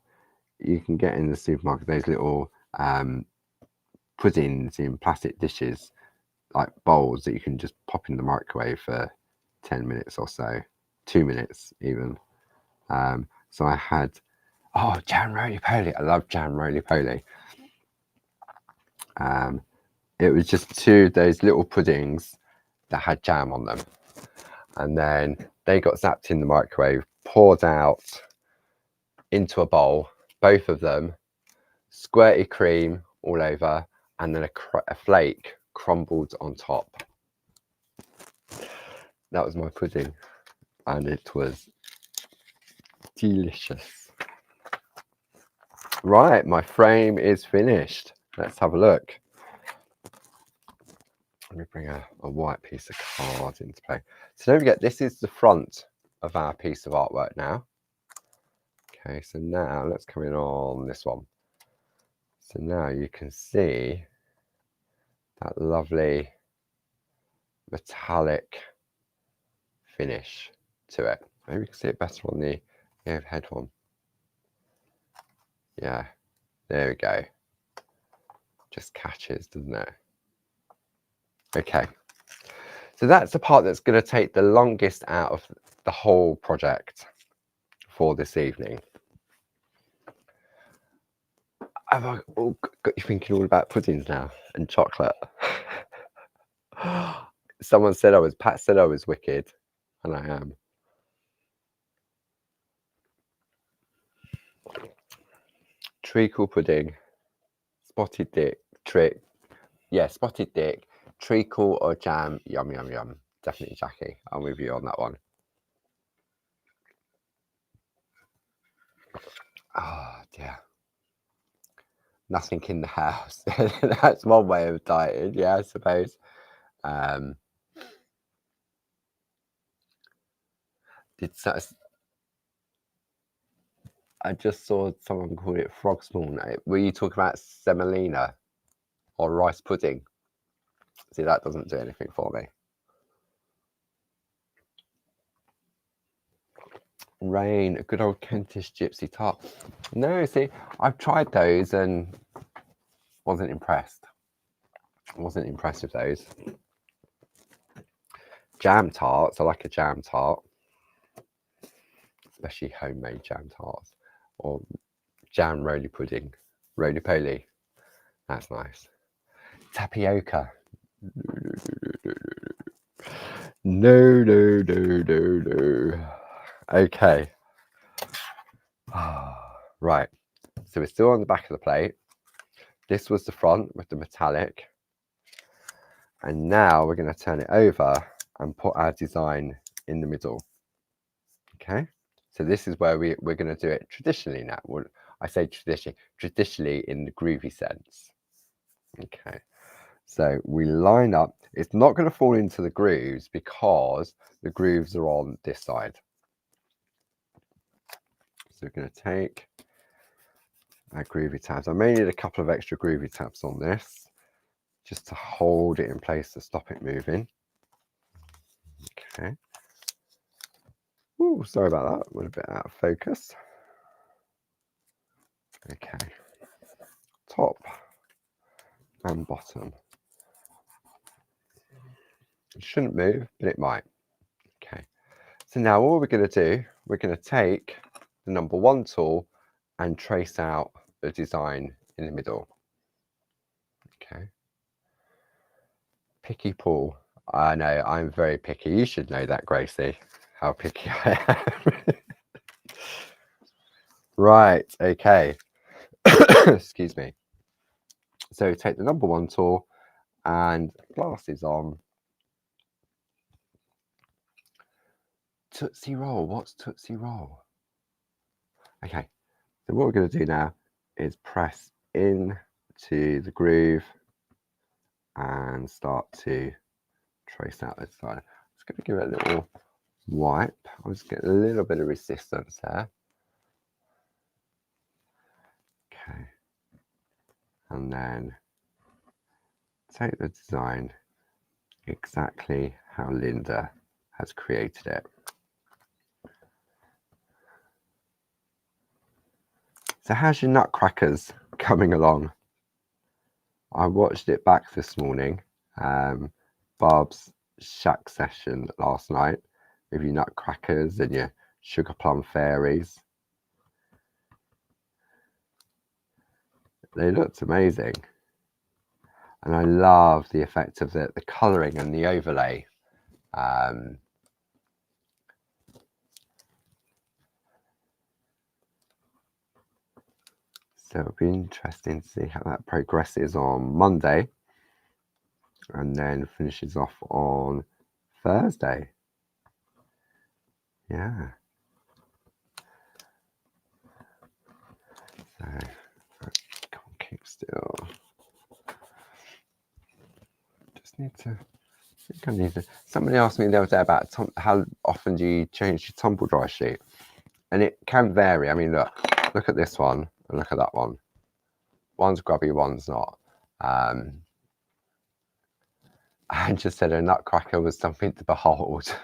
You can get in the supermarket those little puddings in plastic dishes, like bowls that you can just pop in the microwave for 10 minutes or so, 2 minutes even. So I had, jam roly-poly. I love jam roly-poly. It was just two of those little puddings that had jam on them. And then they got zapped in the microwave, poured out into a bowl, both of them, squirty cream all over, and then a flake crumbled on top. That was my pudding, and it was delicious. Right, my frame is finished. Let's have a look. Let me bring a white piece of card into play. So don't forget, this is the front of our piece of artwork now. Okay, so now let's come in on this one. So now you can see that lovely metallic finish to it. Maybe you can see it better on the overhead one. Yeah, there we go. Just catches, doesn't it? Okay, so that's the part that's going to take the longest out of the whole project for this evening. Have I got you thinking all about puddings now and chocolate? Pat said I was wicked, and I am. Treacle pudding, spotted dick, spotted dick, treacle or jam, yum, yum, yum. Definitely Jackie, I'm with you on that one. Oh dear. Nothing in the house. That's one way of dieting, yeah, I suppose. I just saw someone call it frog spawn. Were you talking about semolina or rice pudding? See, that doesn't do anything for me. Rain, a good old Kentish gypsy tart. No, see, I've tried those and wasn't impressed. Wasn't impressed with those. Jam tarts, I like a jam tart, especially homemade jam tarts, or jam roly pudding, roly poly. That's nice. Tapioca. No, no, no, no, no. Okay. Right. So we're still on the back of the plate. This was the front with the metallic. And now we're going to turn it over and put our design in the middle. Okay. So this is where we're going to do it traditionally now. Well, I say traditionally in the groovy sense. Okay. So we line up. It's not going to fall into the grooves because the grooves are on this side. So we're going to take our groovy tabs. I may need a couple of extra groovy tabs on this just to hold it in place to stop it moving. Okay. Ooh, sorry about that. Went a bit out of focus. Okay. Top and bottom. It shouldn't move, but it might. Okay. So now all we're going to do, we're going to take the number 1 tool and trace out the design in the middle. Okay. Picky Paul. I know, I'm very picky. You should know that, Gracie, how picky I am. Right, okay. Excuse me. So take the number 1 tool and glasses on. Tootsie Roll. What's Tootsie Roll? Okay, so what we're going to do now is press in to the groove and start to trace out this side. I'm just going to give it a little wipe. I'll just get a little bit of resistance there. Okay, and then take the design exactly how Linda has created it. So how's your nutcrackers coming along? I watched it back this morning, Barb's shack session last night with your nutcrackers and your sugar plum fairies. They looked amazing. And I love the effect of the colouring and the overlay. So it'll be interesting to see how that progresses on Monday and then finishes off on Thursday. Yeah. So, come on, keep still. Just need to. I think I need to. Somebody asked me the other day about how often do you change your tumble dry sheet, and it can vary. I mean, look at this one and look at that one. One's grubby, one's not. I just said a nutcracker was something to behold.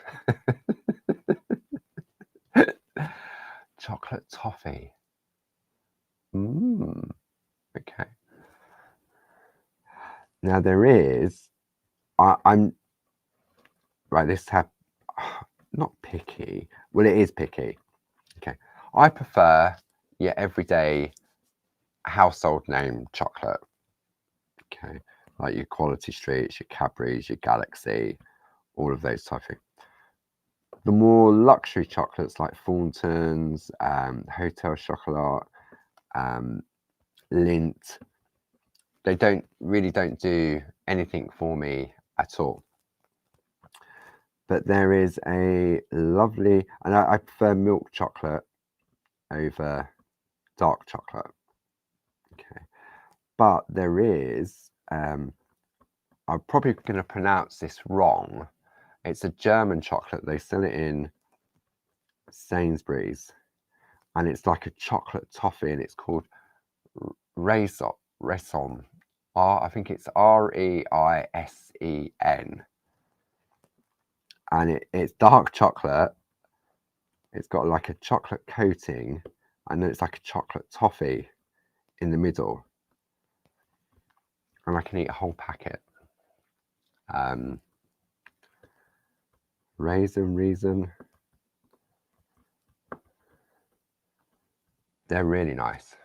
Chocolate toffee. Okay. Now there is, I'm right. This have not picky. Well, it is picky. Okay. I prefer your everyday household name chocolate. Okay, like your Quality Streets, your Cadbury's, your Galaxy, all of those type of things. The more luxury chocolates like Thornton's, Hotel Chocolat, Lindt, they don't do anything for me at all. But there is a lovely, and I prefer milk chocolate over dark chocolate. Okay, but there is, I'm probably going to pronounce this wrong. It's a German chocolate. They sell it in Sainsbury's, and it's like a chocolate toffee, and it's called Reisen. I think it's Reisen, and it's dark chocolate. It's got like a chocolate coating, and then it's like a chocolate toffee in the middle, and I can eat a whole packet. Reason. They're really nice.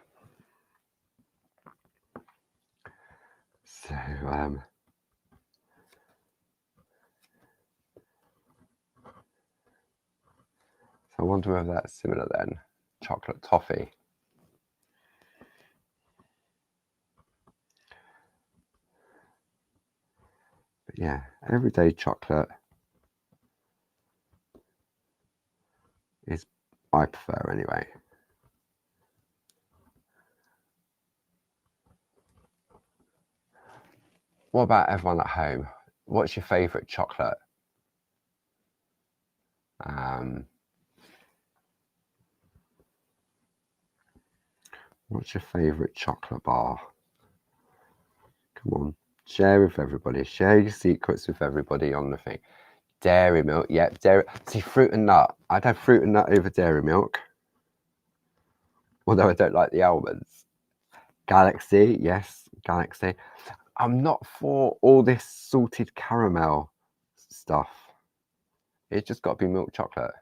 So I wonder whether that's similar then. Chocolate toffee. But yeah, everyday chocolate is, I prefer anyway. What about everyone at home? What's your favourite chocolate? What's your favourite chocolate bar? Come on, share with everybody. Share your secrets with everybody on the thing. Dairy milk, yep, dairy. See, fruit and nut. I'd have fruit and nut over dairy milk. Although I don't like the almonds. Galaxy, yes, Galaxy. I'm not for all this salted caramel stuff. It's just got to be milk chocolate.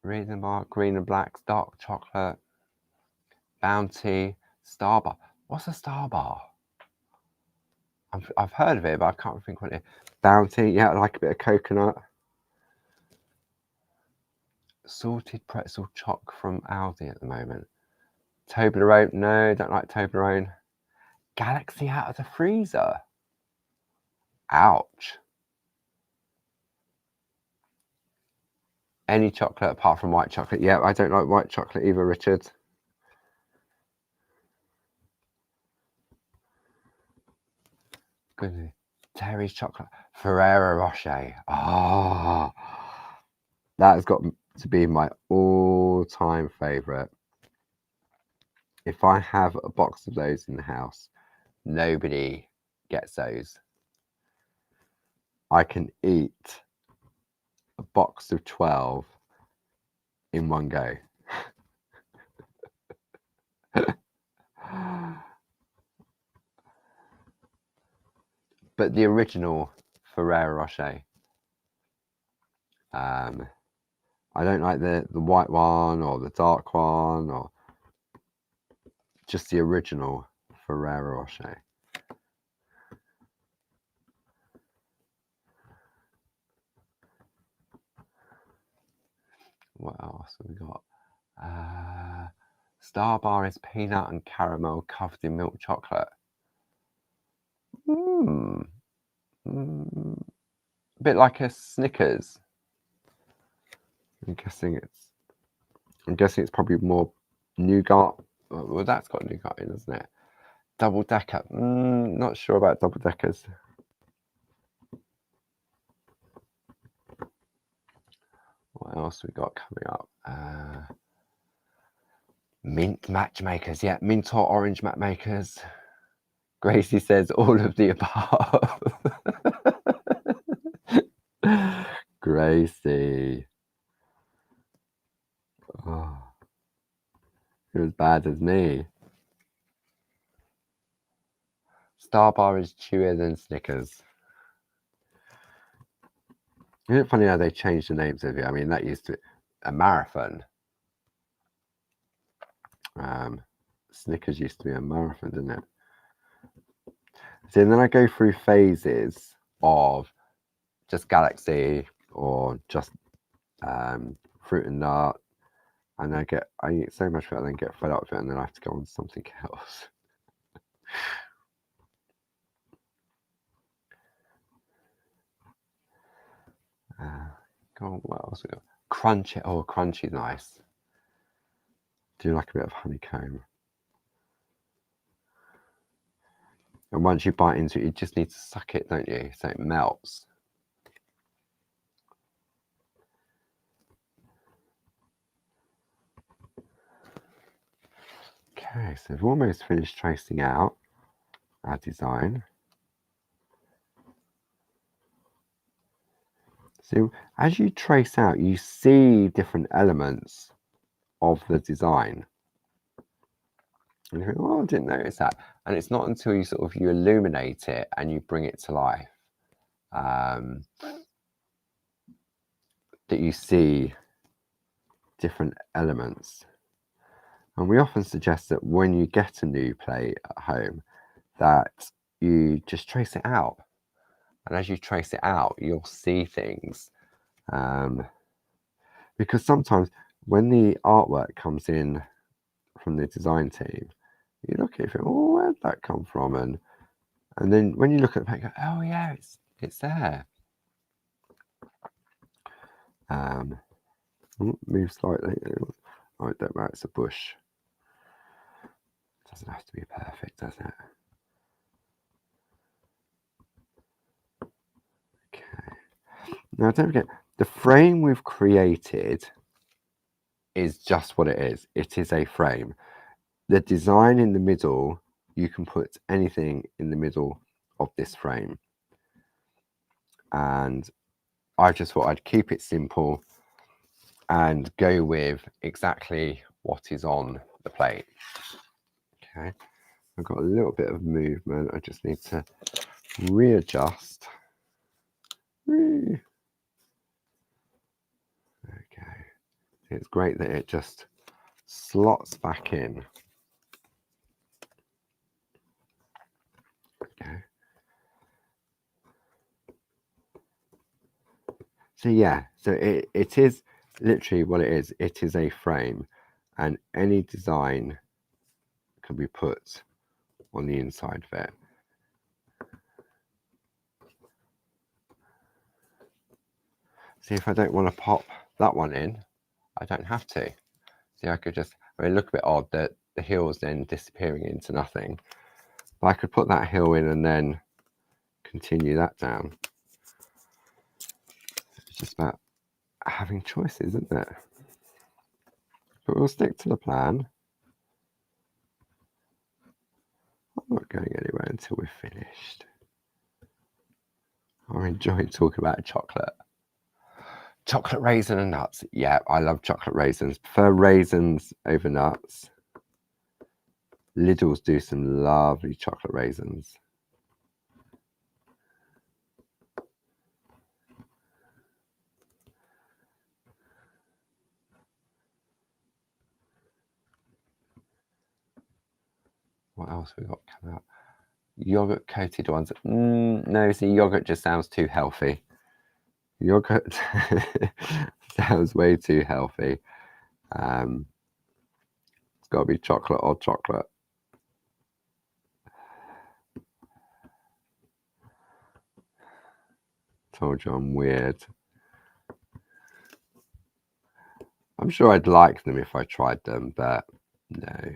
Raisin bar, green and blacks, dark chocolate, Bounty, Star Bar. What's a Star Bar? I've heard of it, but I can't think what it is. Bounty, yeah, I like a bit of coconut. Salted pretzel choc from Aldi at the moment. Toblerone, no, don't like Toblerone. Galaxy out of the freezer. Ouch. Any chocolate apart from white chocolate. Yeah, I don't like white chocolate either, Richard. Goodness. Terry's chocolate. Ferrero Rocher. Ah, that has got to be my all-time favourite. If I have a box of those in the house, nobody gets those. I can eat a box of 12 in one go. But the original Ferrero Rocher. I don't like the white one or the dark one, or just the original Ferrero Rocher. What else have we got? Star Bar is peanut and caramel covered in milk chocolate. A bit like a Snickers. I'm guessing it's probably more nougat. Well, that's got nougat in, isn't it? Double decker. Not sure about double deckers. What else we got coming up? Mint matchmakers. Yeah, mint or orange matchmakers. Gracie says all of the above. Gracie. Oh, you're as bad as me. Star Bar is chewier than Snickers. Isn't it funny how they changed the names of it? I mean, that used to be a marathon. Snickers used to be a marathon, didn't it? So then I go through phases of just Galaxy or just fruit and nut, and I eat so much of it and then get fed up with it, and then I have to go on to something else. What else we got? Crunchy. Oh, crunchy's nice. Do like a bit of honeycomb. And once you bite into it, you just need to suck it, don't you? So it melts. Okay, so we've almost finished tracing out our design. So as you trace out, you see different elements of the design. And you think, oh, I didn't notice that. And it's not until you you illuminate it and you bring it to life that you see different elements. And we often suggest that when you get a new plate at home, that you just trace it out. And as you trace it out, you'll see things. Because sometimes when the artwork comes in from the design team, you look at it and think, oh, where'd that come from? And then when you look at the paint, you go, oh yeah, it's there. Move slightly. Oh, don't matter, it's a bush. It doesn't have to be perfect, does it? Okay. Now don't forget, the frame we've created is just what it is. It is a frame. The design in the middle, you can put anything in the middle of this frame. And I just thought I'd keep it simple and go with exactly what is on the plate. Okay, I've got a little bit of movement. I just need to readjust. Okay, it's great that it just slots back in. Okay. So yeah, so it is literally what it is. It is a frame, and any design can be put on the inside of it. See if I don't want to pop that one in, I don't have to. See, I could just, I mean, look a bit odd that the hill's then disappearing into nothing. But I could put that hill in and then continue that down. It's just about having choices, isn't it? But we'll stick to the plan. I'm not going anywhere until we're finished. I'm enjoying talking about chocolate. Chocolate raisin and nuts. Yeah, I love chocolate raisins. Prefer raisins over nuts. Lidl's do some lovely chocolate raisins. What else we got coming up? Yogurt coated ones. No, see, yogurt just sounds too healthy. Yogurt sounds way too healthy. It's got to be chocolate or chocolate. Told you I'm weird. I'm sure I'd like them if I tried them, but no.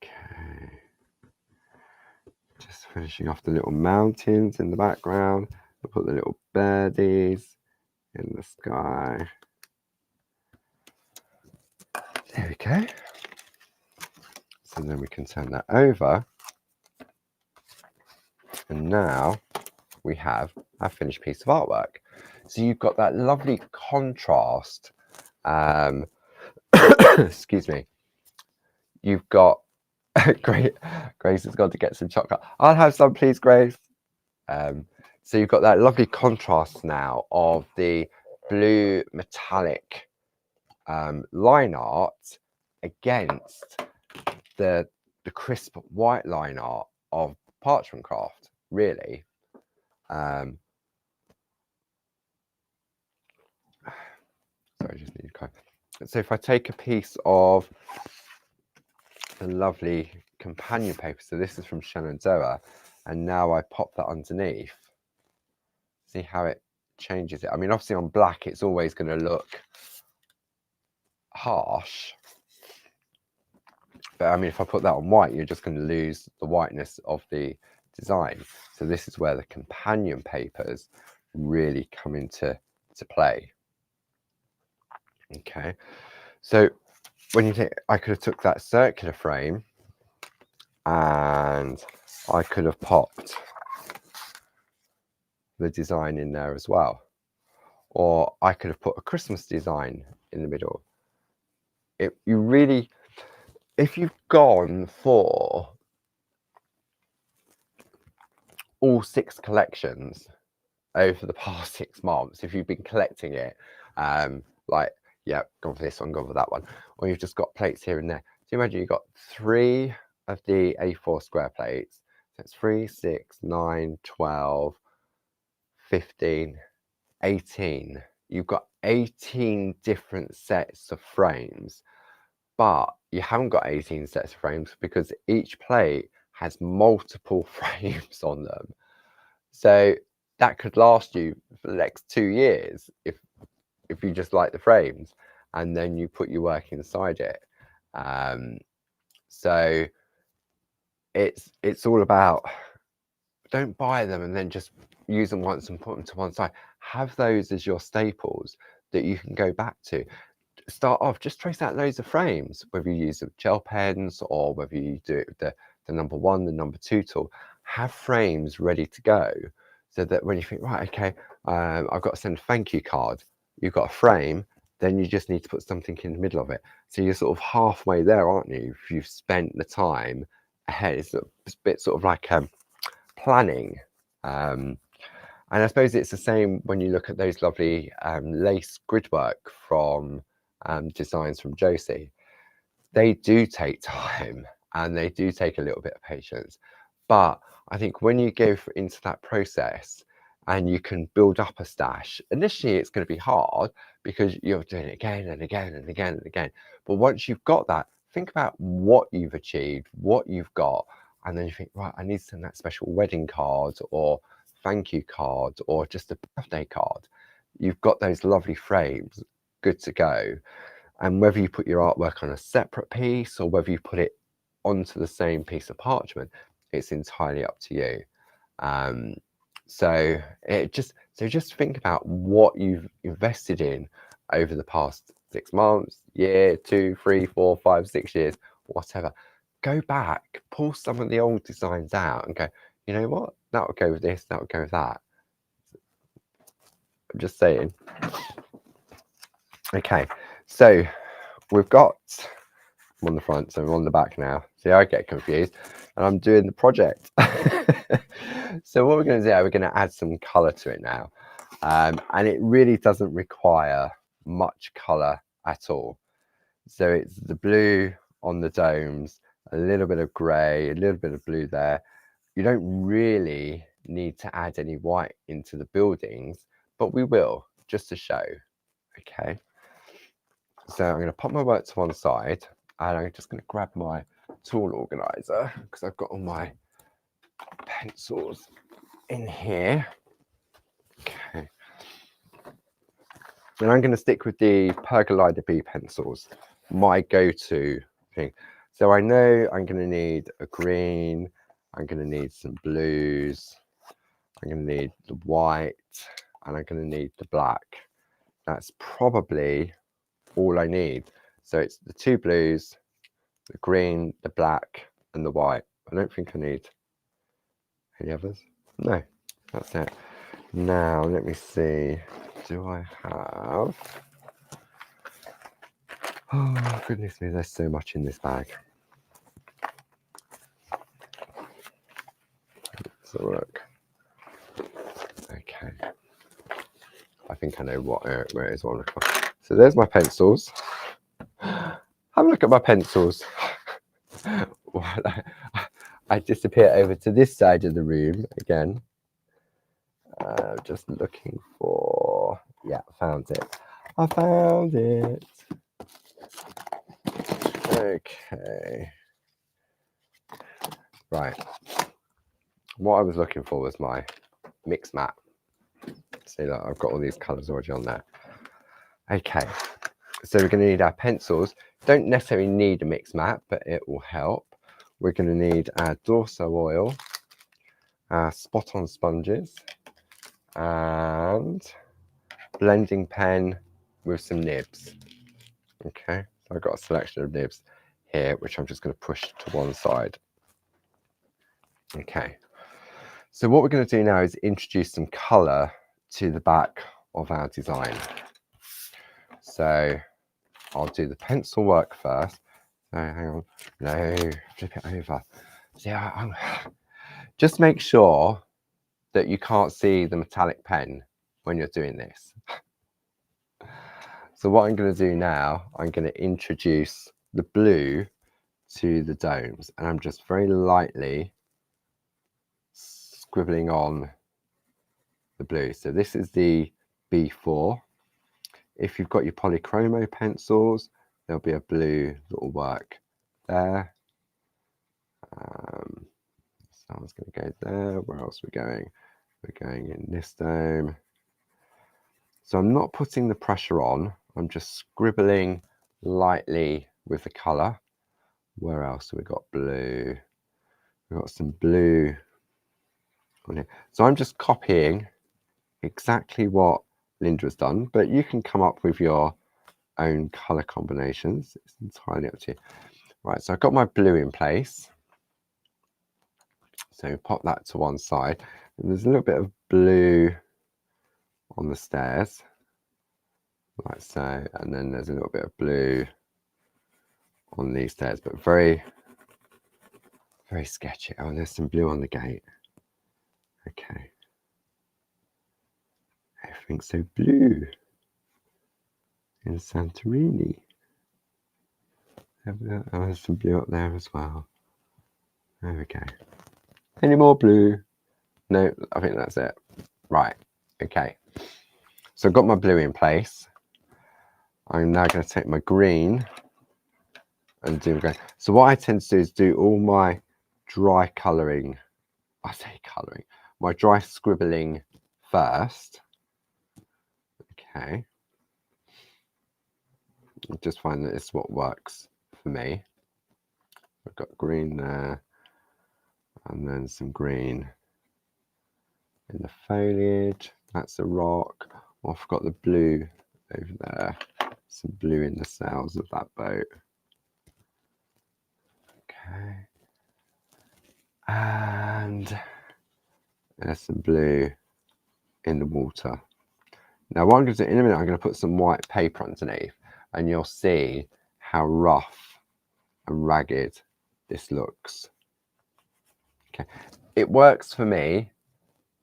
Okay. Just finishing off the little mountains in the background. I'll put the little birdies in the sky. There we go. So then we can turn that over. And now we have our finished piece of artwork. So you've got that lovely contrast. Excuse me. You've got Grace has got to get some chocolate. I'll have some, please, Grace. So you've got that lovely contrast now of the blue metallic line art against the crisp white line art of Parchment Craft, really. Sorry, I just need to kind of... So if I take a piece of the lovely companion paper, so this is from Shenandoah, and now I pop that underneath, see how it changes it. I mean, obviously on black, it's always going to look harsh. But I mean, if I put that on white, you're just going to lose the whiteness of the design. So this is where the companion papers really come into play. Okay, so when you think, I could have took that circular frame and I could have popped the design in there as well, or I could have put a Christmas design in the middle. You really, if you've gone for all 6 collections over the past 6 months, if you've been collecting it, like, yeah, gone for this one, gone for that one, or you've just got plates here and there. So you imagine you've got 3 of the A4 square plates. So it's 3, 6, 9, 12, 15, 18. You've got 18 different sets of frames, but you haven't got 18 sets of frames because each plate has multiple frames on them. So that could last you for the next 2 years if you just like the frames, and then you put your work inside it. So it's all about, don't buy them and then just use them once and put them to one side. Have those as your staples that you can go back to. Start off, just trace out loads of frames, whether you use the gel pens or whether you do it with the number 1, the number 2 tool. Have frames ready to go so that when you think, right, okay, I've got to send a thank you card, you've got a frame, then you just need to put something in the middle of it. So you're sort of halfway there, aren't you? If you've spent the time ahead, it's a bit sort of like planning. And I suppose it's the same when you look at those lovely lace grid work from designs from Josie. They do take time and they do take a little bit of patience. But I think when you go into that process and you can build up a stash, initially it's going to be hard because you're doing it again and again and again and again. But once you've got that, think about what you've achieved, what you've got, and then you think, right, I need to send that special wedding card or thank you card or just a birthday card, you've got those lovely frames good to go. And whether you put your artwork on a separate piece or whether you put it onto the same piece of parchment, it's entirely up to you. So just think about what you've invested in over the past 6 months, year, 2, 3, 4, 5, 6 years, whatever. Go back, pull some of the old designs out and go, you know what, that would go with this, that would go with that. I'm just saying. Okay, so we've got, I'm on the front, so I'm on the back now. See, I get confused and I'm doing the project. So what we're going to do, we're going to add some color to it now. And it really doesn't require much color at all. So it's the blue on the domes, a little bit of gray, a little bit of blue there. You don't really need to add any white into the buildings, but we will, just to show. Okay. So I'm going to pop my work to one side and I'm just going to grab my tool organizer because I've got all my pencils in here. Okay. And I'm going to stick with the Pergolida B pencils, my go-to thing. So I know I'm going to need a green, I'm going to need some blues, I'm going to need the white, and I'm going to need the black. That's probably all I need. So it's the 2 blues, the green, the black, and the white. I don't think I need any others. No, that's it. Now, let me see. Do I have... Oh, goodness me, there's so much in this bag. Let's have a look. Okay. I think I know where it is. What I'm looking for. So there's my pencils. Have a look at my pencils. I disappear over to this side of the room again. Just looking for... Yeah, found it. I found it. Okay. Right. What I was looking for was my mix mat. See, look, I've got all these colours already on there. Okay. So we're going to need our pencils. Don't necessarily need a mix mat, but it will help. We're going to need our Dorso oil, our spot on sponges, and blending pen with some nibs. Okay, so I've got a selection of nibs here, which I'm just going to push to one side. Okay, so what we're going to do now is introduce some colour to the back of our design. So I'll do the pencil work first. No, hang on, no, flip it over. See, just make sure that you can't see the metallic pen when you're doing this. So what I'm going to do now, I'm going to introduce the blue to the domes, and I'm just very lightly scribbling on the blue. So this is the B4. If you've got your polychromo pencils, there'll be a blue little work there. So I was going to go there. Where else are we going? We're going in this dome. So I'm not putting the pressure on. I'm just scribbling lightly with the colour. Where else have we got blue? We've got some blue on here. So I'm just copying exactly what Linda has done, but you can come up with your own colour combinations. It's entirely up to you. Right, so I've got my blue in place. So pop that to one side. And there's a little bit of blue on the stairs, like so. And then there's a little bit of blue on these stairs, but very, very sketchy. Oh, and there's some blue on the gate. Okay. Everything's so blue in Santorini. Oh, there's some blue up there as well. There we go. Any more blue? No, I think that's it. Right, okay. So I've got my blue in place. I'm now going to take my green and do green. So what I tend to do is do all my dry colouring. I say colouring. my dry scribbling first. Okay. I just find that it's what works for me. I've got green there, and then some green in the foliage. That's a rock. Oh, I've got the blue over there. Some blue in the sails of that boat. Okay. And there's some blue in the water. Now what I'm going to do in a minute, I'm going to put some white paper underneath, and you'll see how rough and ragged this looks. Okay, it works for me.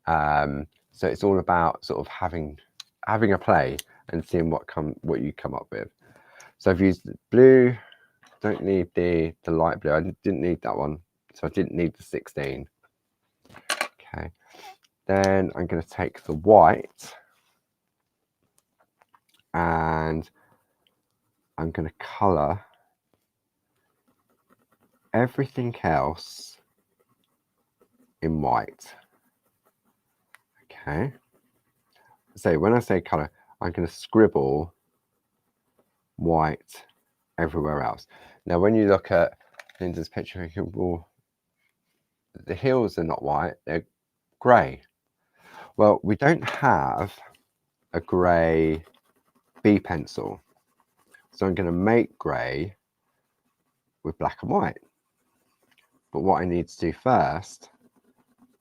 So it's all about sort of having a play and seeing what you come up with. So I've used blue. Don't need the light blue. I didn't need that one, so I didn't need the 16. Okay, then I'm going to take the white, and I'm going to colour everything else in white. Okay, so when I say colour, I'm going to scribble white everywhere else. Now when you look at Linda's picture, you can, well, the hills are not white, they're grey. Well, we don't have a grey B pencil, so I'm going to make grey with black and white. But what I need to do first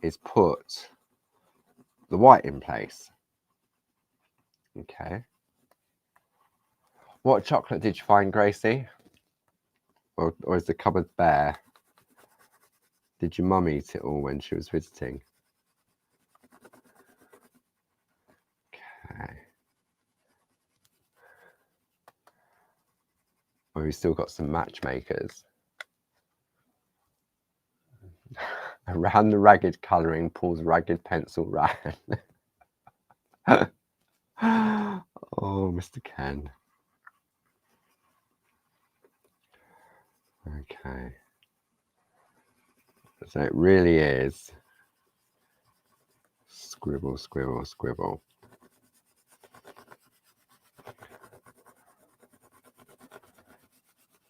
is put the white in place. Okay. What chocolate did you find, Gracie? Or is the cupboard bare? Did your mum eat it all when she was visiting? Okay. Well, we've still got some matchmakers. Around the ragged colouring, Paul's ragged pencil ran. Oh, Mr. Ken. Okay. So it really is scribble, scribble, scribble.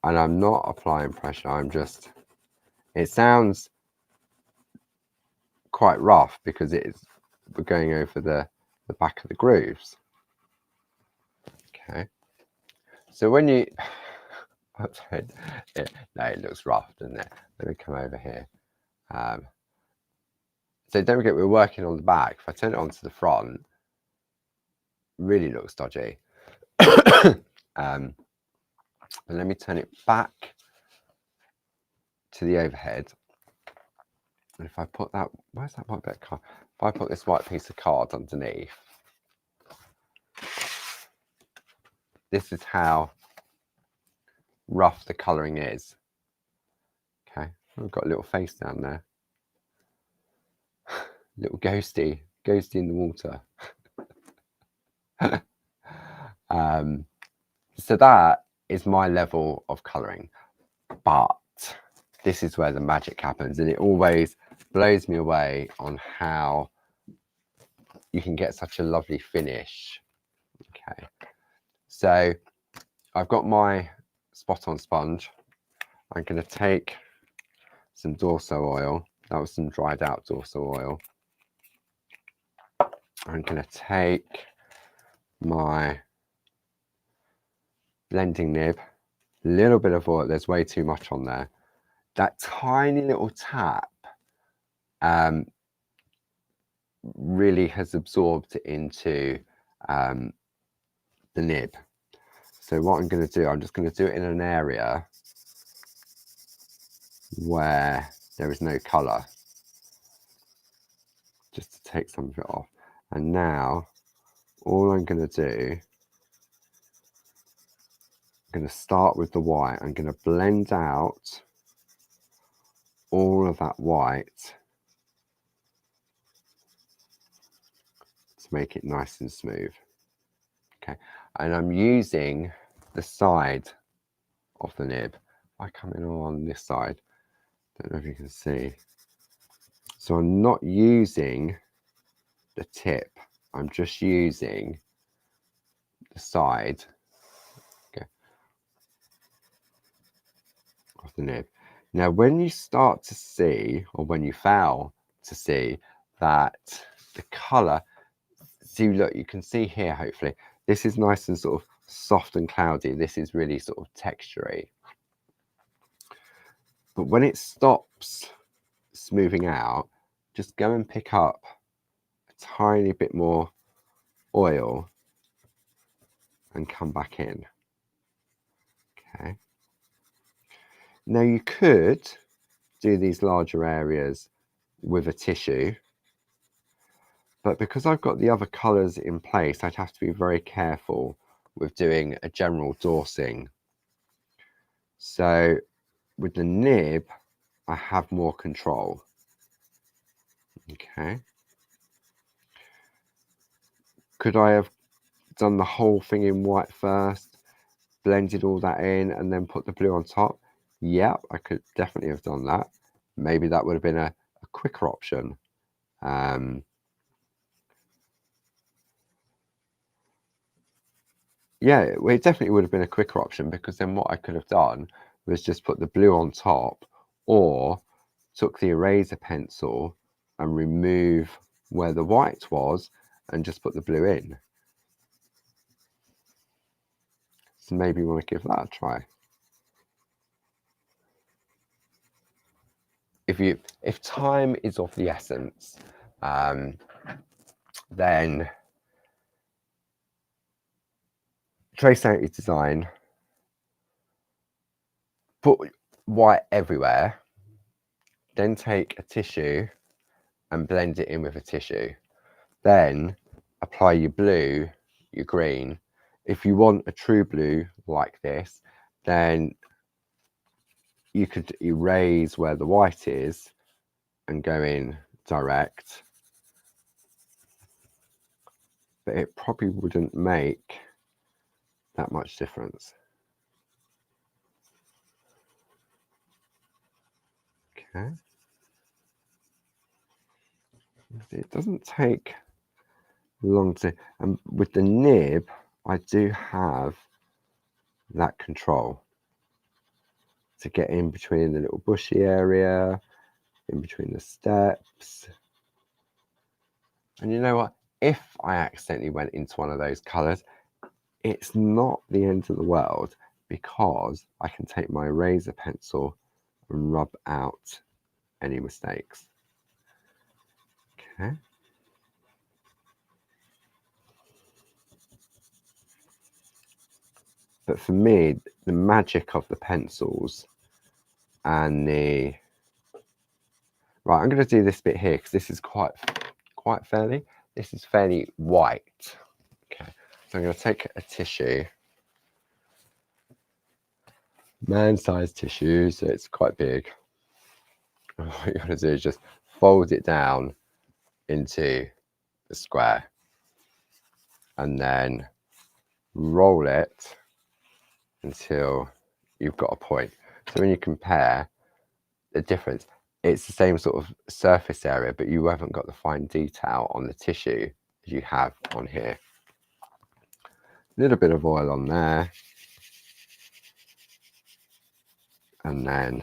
And I'm not applying pressure, I'm just, it sounds quite rough because we're going over the back of the grooves. Okay. So when you, no, it looks rough, doesn't it? Let me come over here. So don't forget, we're working on the back. If I turn it onto the front, it really looks dodgy. But let me turn it back to the overhead. And if I put that, where's that white bit of card? If I put this white piece of card underneath, this is how rough the colouring is. Okay, I've got a little face down there. Little ghosty in the water. So that is my level of colouring, but this is where the magic happens, and it always blows me away on how you can get such a lovely finish. Okay, so I've got my spot on sponge. I'm going to take some Dorso oil. That was some dried out Dorso oil. I'm going to take my blending nib, a little bit of oil. There's way too much on there. That tiny little tap really has absorbed into the nib. So what I'm going to do, I'm just going to do it in an area where there is no colour, just to take some of it off. And now all I'm going to do, I'm going to start with the white. I'm going to blend out all of that white to make it nice and smooth. Okay, and I'm using the side of the nib. I come in on this side, don't know if you can see. So I'm not using the tip, I'm just using the side, okay, of the nib. Now, when you start to see, or when you fail to see that the colour, see, look, you can see here, hopefully, this is nice and sort of soft and cloudy. This is really sort of textury. But when it stops smoothing out, just go and pick up a tiny bit more oil and come back in. Okay. Now you could do these larger areas with a tissue, but because I've got the other colours in place, I'd have to be very careful with doing a general dorsing. So with the nib, I have more control. Okay. Could I have done the whole thing in white first, blended all that in, and then put the blue on top? Yeah, I could definitely have done that. Maybe that would have been a quicker option. Yeah, it definitely would have been a quicker option, because then what I could have done was just put the blue on top, or took the eraser pencil and remove where the white was and just put the blue in. So maybe you want to give that a try. If time is of the essence, then trace out your design, put white everywhere, then take a tissue and blend it in with a tissue. Then apply your blue, your green. If you want a true blue like this, then you could erase where the white is and go in direct, but it probably wouldn't make that much difference. Okay. It doesn't take long to, and with the nib, I do have that control to get in between the little bushy area, in between the steps. And you know what? If I accidentally went into one of those colours, it's not the end of the world, because I can take my eraser pencil and rub out any mistakes. Okay. But for me, the magic of the pencils and the... Right, I'm going to do this bit here, because this is quite fairly, this is fairly white. Okay, so I'm going to take a tissue, man-sized tissue, so it's quite big. What you're going to do is just fold it down into the square and then roll it until you've got a point. So when you compare the difference, it's the same sort of surface area, but you haven't got the fine detail on the tissue as you have on here. A little bit of oil on there, and then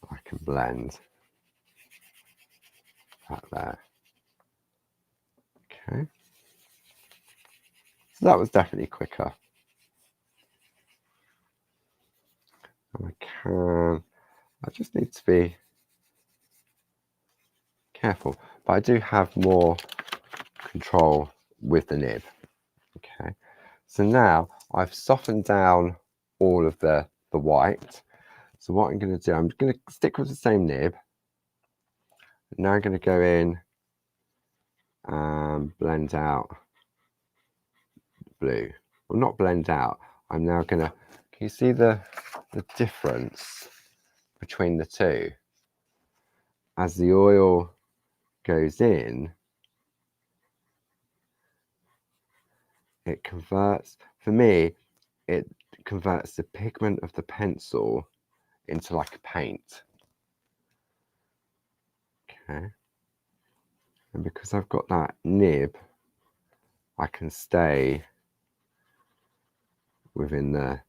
I can blend that there. Okay, so that was definitely quicker. And I just need to be careful, but I do have more control with the nib. Okay, so now I've softened down all of the white. So what I'm going to do, I'm going to stick with the same nib. Now I'm going to go in and blend out blue. Well, not blend out. I'm now going to, can you see the difference between the two? As the oil goes in, it converts, for me, it converts the pigment of the pencil into like a paint. Okay. And because I've got that nib, I can stay within the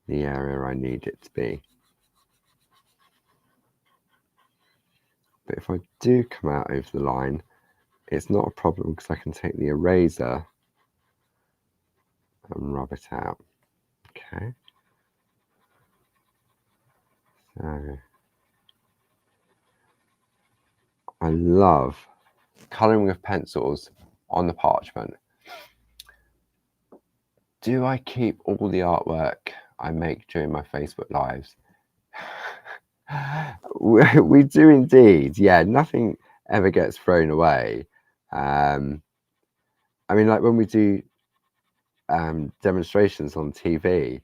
area I need it to be. But if I do come out over the line, it's not a problem because I can take the eraser and rub it out. Okay. So I love colouring with pencils on the parchment. Do I keep all the artwork I make during my Facebook Lives? We do indeed. Yeah, nothing ever gets thrown away. I mean, like when we do demonstrations on TV,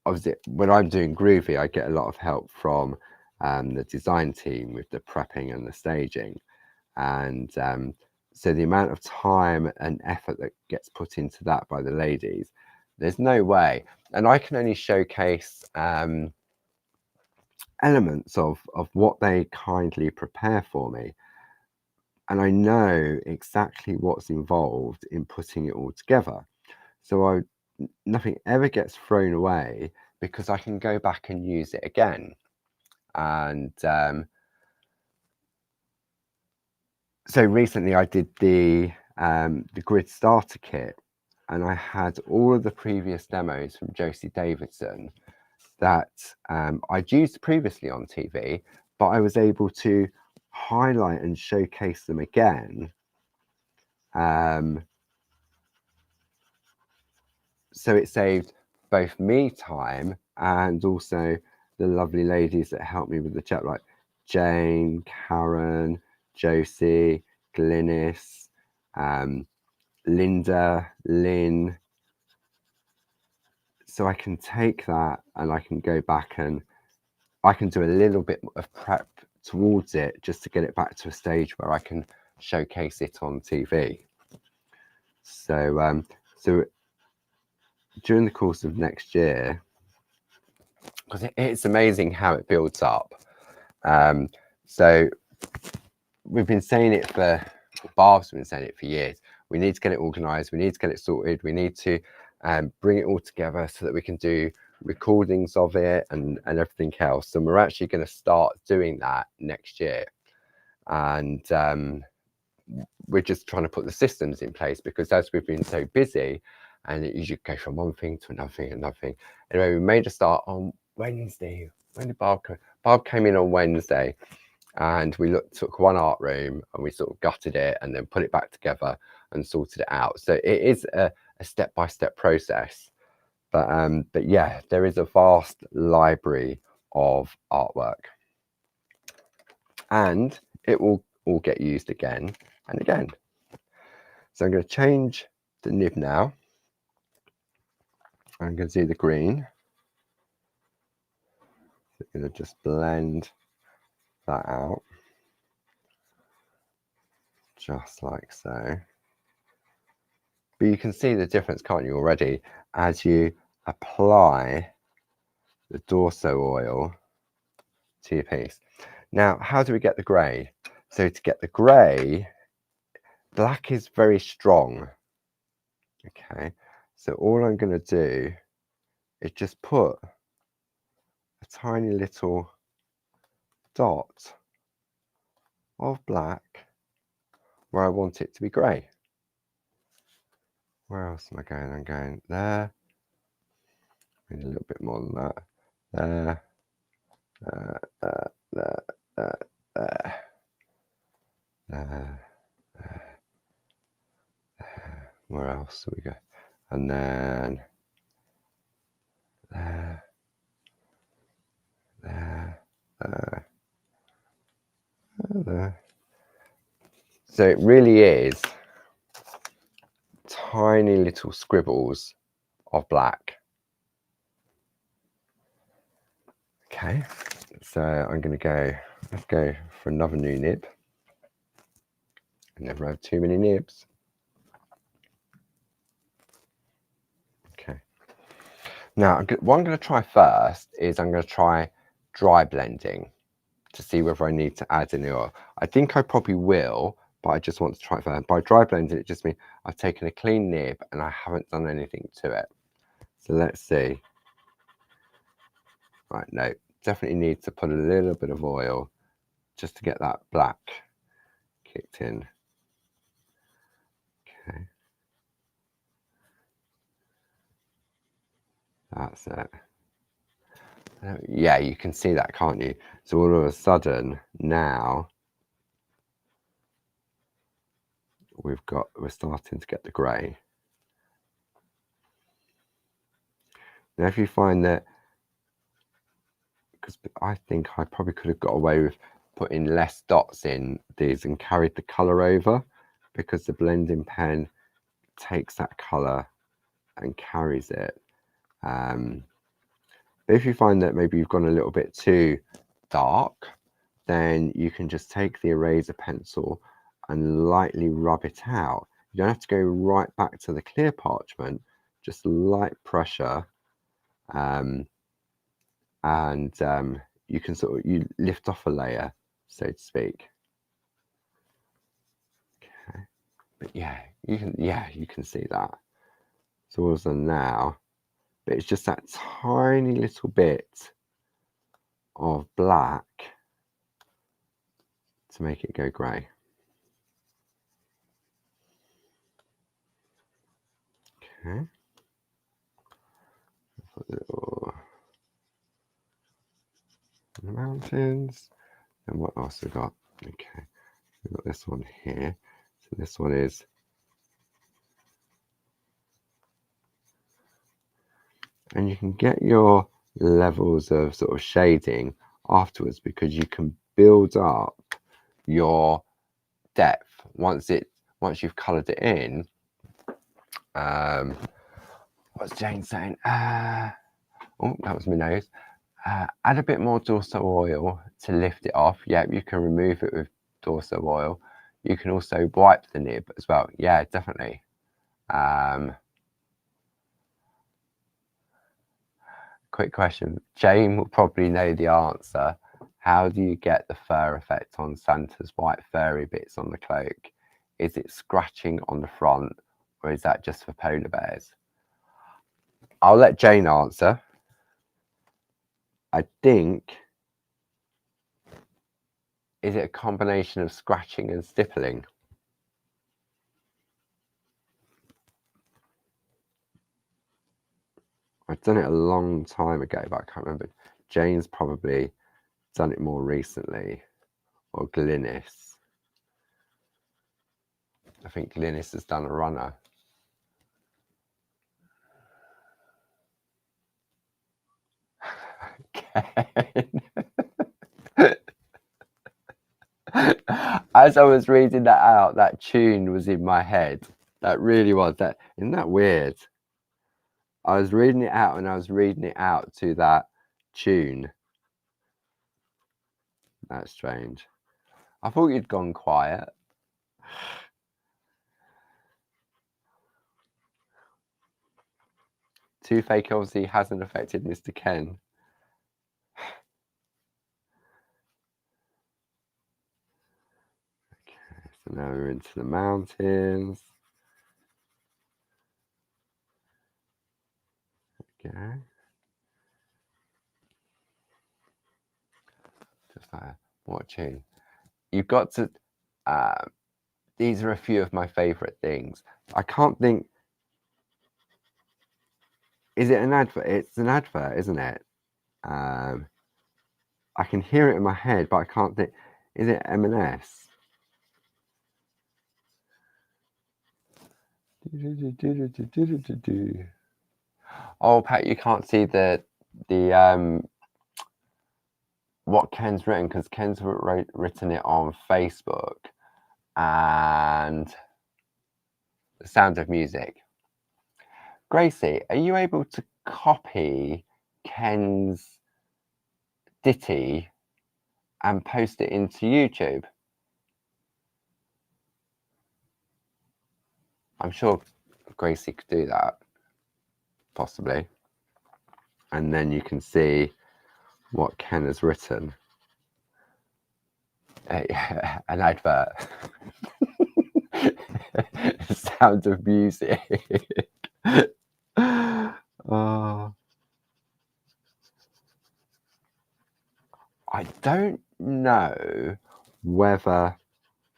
obviously when I'm doing Groovy, I get a lot of help from the design team with the prepping and the staging. And so the amount of time and effort that gets put into that by the ladies, there's no way. And I can only showcase elements of what they kindly prepare for me. And I know exactly what's involved in putting it all together. So nothing ever gets thrown away because I can go back and use it again. And so recently I did the grid starter kit, and I had all of the previous demos from Josie Davidson that I'd used previously on TV, but I was able to highlight and showcase them again. So it saved both me time and also the lovely ladies that helped me with the chat, like Jane, Karen, Josie, Glynis, Linda, Lynn. So I can take that and I can go back and I can do a little bit of prep towards it just to get it back to a stage where I can showcase it on TV. So so during the course of next year, because it's amazing how it builds up. So we've been saying it for, Barb's been saying it for years. We need to get it organised. We need to get it sorted. We need to bring it all together so that we can do recordings of it and everything else. And we're actually going to start doing that next year. And we're just trying to put the systems in place because as we've been so busy, and it usually go from one thing to another thing, another thing. Anyway, we made a start on Wednesday. When did Barb come? Barb came in on Wednesday, and we took one art room and we sort of gutted it and then put it back together and sorted it out. So it is a step-by-step process. But yeah, there is a vast library of artwork, and it will all get used again and again. So I'm going to change the nib now. I'm going to do the green. So I'm going to just blend that out, just like so. But you can see the difference, can't you, already, as you apply the Dorso oil to your piece. Now, how do we get the grey? So to get the grey, black is very strong. Okay, so all I'm going to do is just put a tiny little dot of black where I want it to be grey. Where else am I going? I'm going there. Maybe a little bit more than that. There. Where else do we go? And then there. So it really is tiny little scribbles of black. Okay, so I'm going to go, let's go for another new nib. I never have too many nibs. Okay. Now, what I'm going to try first is I'm going to try dry blending to see whether I need to add any oil. I think I probably will, but I just want to try it first. By dry blending, it just means I've taken a clean nib and I haven't done anything to it. So let's see. Right, no, definitely need to put a little bit of oil just to get that black kicked in. Okay. That's it. Yeah, you can see that, can't you? So all of a sudden now we're starting to get the grey. Now if you find that, because I think I probably could have got away with putting less dots in these and carried the colour over, because the blending pen takes that colour and carries it. But if you find that maybe you've gone a little bit too dark, then you can just take the eraser pencil and lightly rub it out. You don't have to go right back to the clear parchment, just light pressure, and you can you lift off a layer, so to speak. Okay. But yeah, you can see that. So all of a sudden now, but it's just that tiny little bit of black to make it go grey. Okay. Little mountains. And what else we got? Okay, we've got this one here. So this one is, and you can get your levels of sort of shading afterwards, because you can build up your depth once you've coloured it in. What's Jane saying? Oh, that was my nose. Add a bit more Dorso oil to lift it off. Yeah, you can remove it with Dorso oil. You can also wipe the nib as well. Yeah, definitely. Quick question. Jane will probably know the answer. How do you get the fur effect on Santa's white furry bits on the cloak? Is it scratching on the front, or is that just for polar bears? I'll let Jane answer. I think, is it a combination of scratching and stippling? I've done it a long time ago, but I can't remember. Jane's probably done it more recently, or Glynis. I think Glynis has done a runner. Okay. As I was reading that out, that tune was in my head. That really was. That, isn't that weird? I was reading it out and I was reading it out to that tune. That's strange. I thought you'd gone quiet. Toothache obviously hasn't affected Mr. Ken. Okay, so now we're into the mountains. Okay. Just like, what tune? You've got to, these are a few of my favourite things. I can't think, is it an advert? It's an advert, isn't it? I can hear it in my head, but I can't think. Is it M&S? Oh, Pat, you can't see the what Ken's written, because Ken's written it on Facebook, and The Sound of Music. Gracie, are you able to copy Ken's ditty and post it into YouTube? I'm sure Gracie could do that, possibly. And then you can see what Ken has written. an advert. Sound of Music. Oh. I don't know whether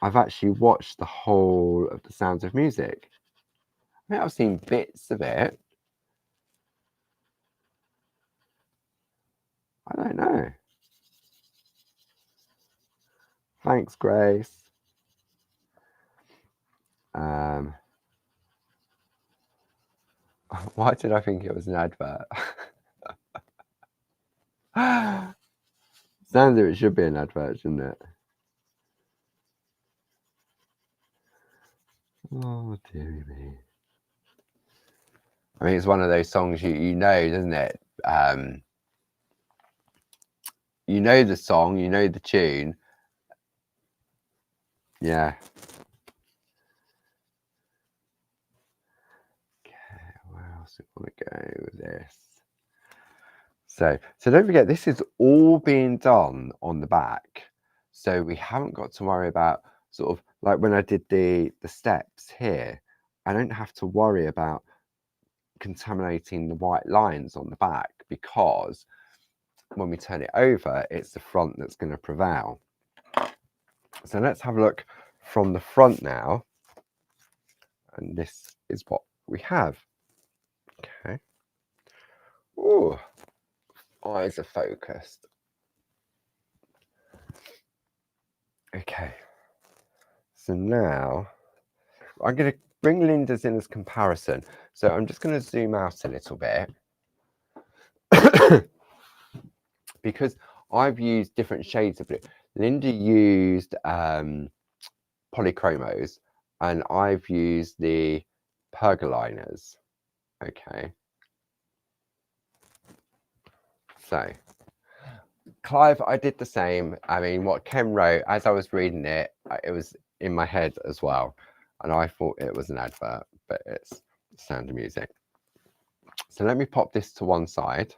I've actually watched the whole of The Sound of Music. I mean, I've seen bits of it. I don't know. Thanks, Grace. Why did I think it was an advert? Sounds like it should be an advert, shouldn't it? Oh, dearie me. I mean, it's one of those songs you know, doesn't it? You know the song, you know the tune. Yeah. Okay, where else do we want to go with this? So don't forget, this is all being done on the back. So we haven't got to worry about sort of like when I did the steps here, I don't have to worry about contaminating the white lines on the back, because when we turn it over, it's the front that's going to prevail. So let's have a look from the front now. And this is what we have. Okay. Oh, eyes are focused. Okay. So now I'm going to bring Linda's in as comparison. So I'm just going to zoom out a little bit because I've used different shades of blue. Linda used polychromos and I've used the pergoliners. Okay. So Clive, I did the same. I mean, what Ken wrote, as I was reading it, it was in my head as well. And I thought it was an advert, but it's Sound of Music. So let me pop this to one side.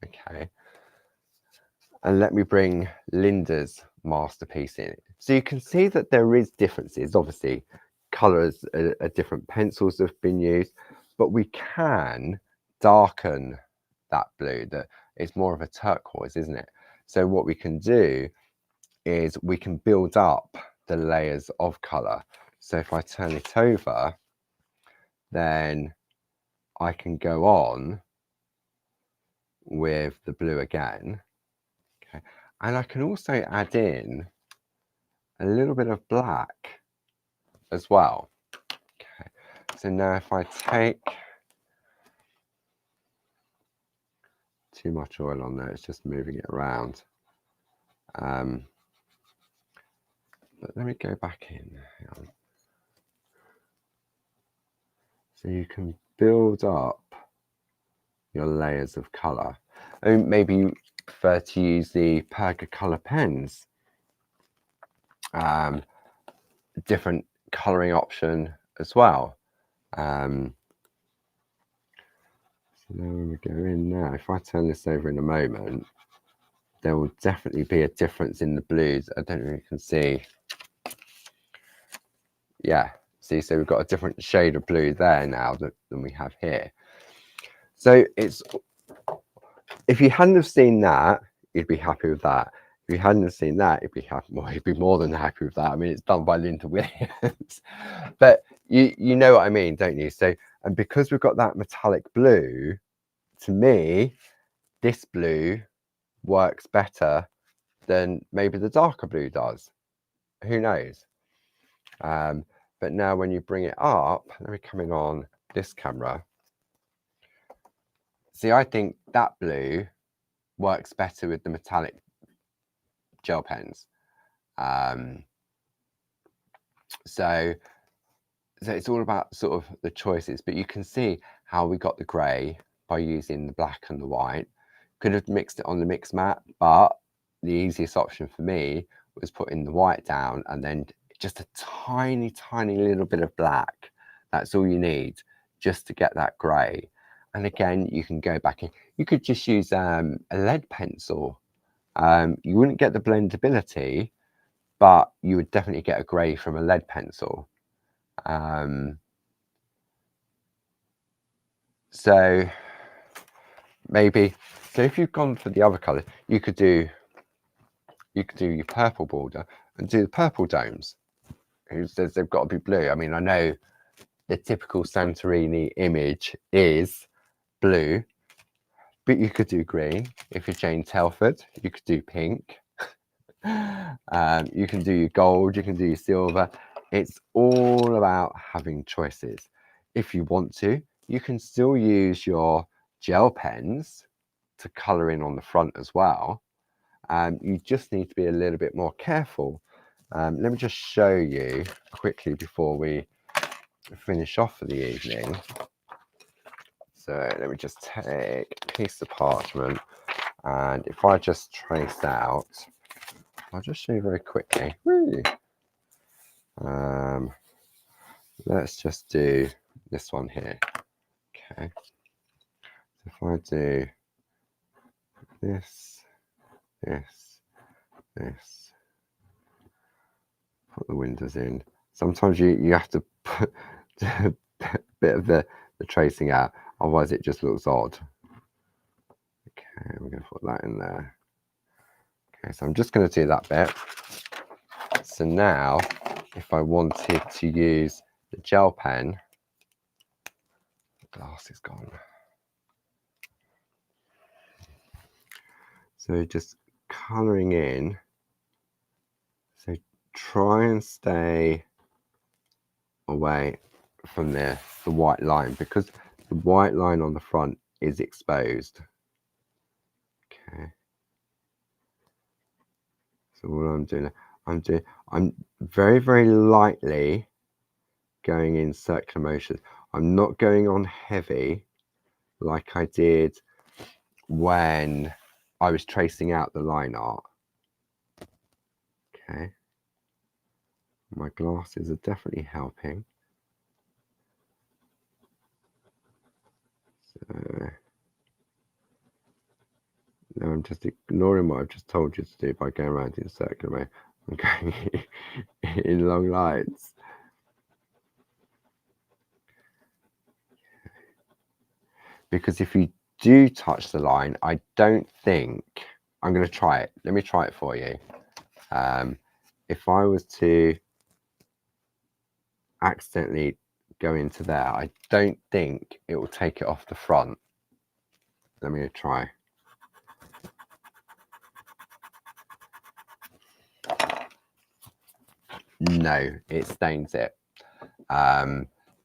Okay. And let me bring Linda's masterpiece in. So you can see that there is differences. Obviously, colors are different, pencils have been used, but we can darken that blue. That it's more of a turquoise, isn't it? So what we can do is we can build up the layers of color. So if I turn it over, then I can go on with the blue again. Okay. And I can also add in a little bit of black as well. Okay. So now if I take too much oil on there, it's just moving it around. But let me go back in. So you can build up your layers of color. And maybe you prefer to use the Perga pens. Different coloring option as well. So now when we go in now, if I turn this over in a moment, there will definitely be a difference in the blues. I don't know if you can see. Yeah, see, so we've got a different shade of blue there now than we have here. So it's, if you hadn't have seen that, you'd be happy with that. If you hadn't have seen that, you'd be happy. Well, you'd be more than happy with that. I mean, it's done by Linda Williams, but you know what I mean, don't you? So, and because we've got that metallic blue, to me, this blue works better than maybe the darker blue does. Who knows? But now when you bring it up, let me come in on this camera. See, I think that blue works better with the metallic gel pens. So it's all about sort of the choices, but you can see how we got the grey by using the black and the white. Could have mixed it on the mix mat, but the easiest option for me was putting the white down and then just a tiny little bit of black. That's all you need just to get that grey. And again, you can go back in. You could just use a lead pencil. You wouldn't get the blendability, but you would definitely get a grey from a lead pencil. So maybe, so if you've gone for the other colour, you could do your purple border and do the purple domes. Who says they've got to be blue? I mean, I know the typical Santorini image is blue, but you could do green. If you're Jane Telford, you could do pink. You can do your gold, you can do your silver. It's all about having choices. If you want to, you can still use your gel pens to colour in on the front as well. You just need to be a little bit more careful. Let me just show you quickly before we finish off for the evening. So let me just take a piece of parchment, and if I just trace out, I'll just show you very quickly. Let's just do this one here. Okay. So if I do this, this, put the windows in. Sometimes you have to put a bit of the tracing out, otherwise it just looks odd. Okay, we're going to put that in there. Okay, so I'm just going to do that bit. So now, if I wanted to use the gel pen, the glass is gone. So just colouring in. So try and stay away from the white line, because the white line on the front is exposed. Okay. So what I'm doing, I'm very, very lightly going in circular motions. I'm not going on heavy like I did when I was tracing out the line art. Okay. My glasses are definitely helping. So now I'm just ignoring what I've just told you to do by going around in circular motion. I'm going in long lines. Because if you do touch the line, I don't think, I'm going to try it. Let me try it for you. If I was to accidentally go into there, I don't think it will take it off the front. Let me try. No, it stains it.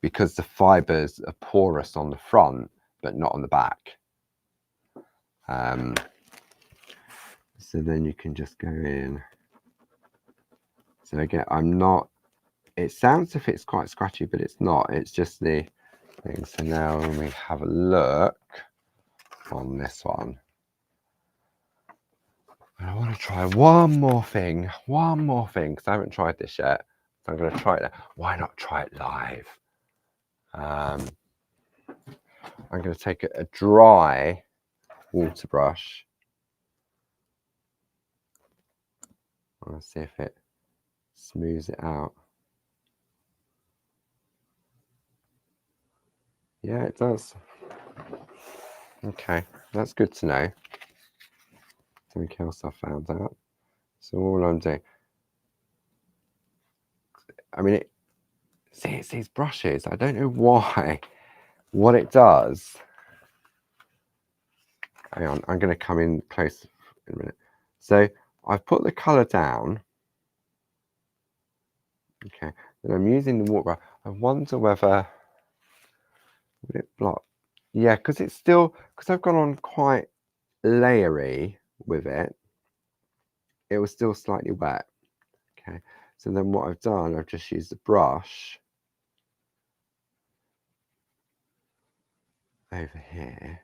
Because the fibers are porous on the front, but not on the back. So then you can just go in. So again, I'm not, it sounds as if it's quite scratchy, but it's not. It's just the thing. So now when we have a look on this one, I want to try one more thing, because I haven't tried this yet. So I'm going to try it. Why not try it live? I'm going to take a dry water brush. Let's see if it smooths it out. Yeah, it does. Okay, that's good to know. Something else I found out. So all I'm doing, I mean, see, it's these brushes. I don't know why. What it does. Hang on, I'm going to come in close in a minute. So I've put the colour down. Okay, then I'm using the water brush. I wonder whether would it block? Yeah, because it's still, because I've gone on quite layery with it, it was still slightly wet. Okay, so then what I've done, I've just used the brush over here.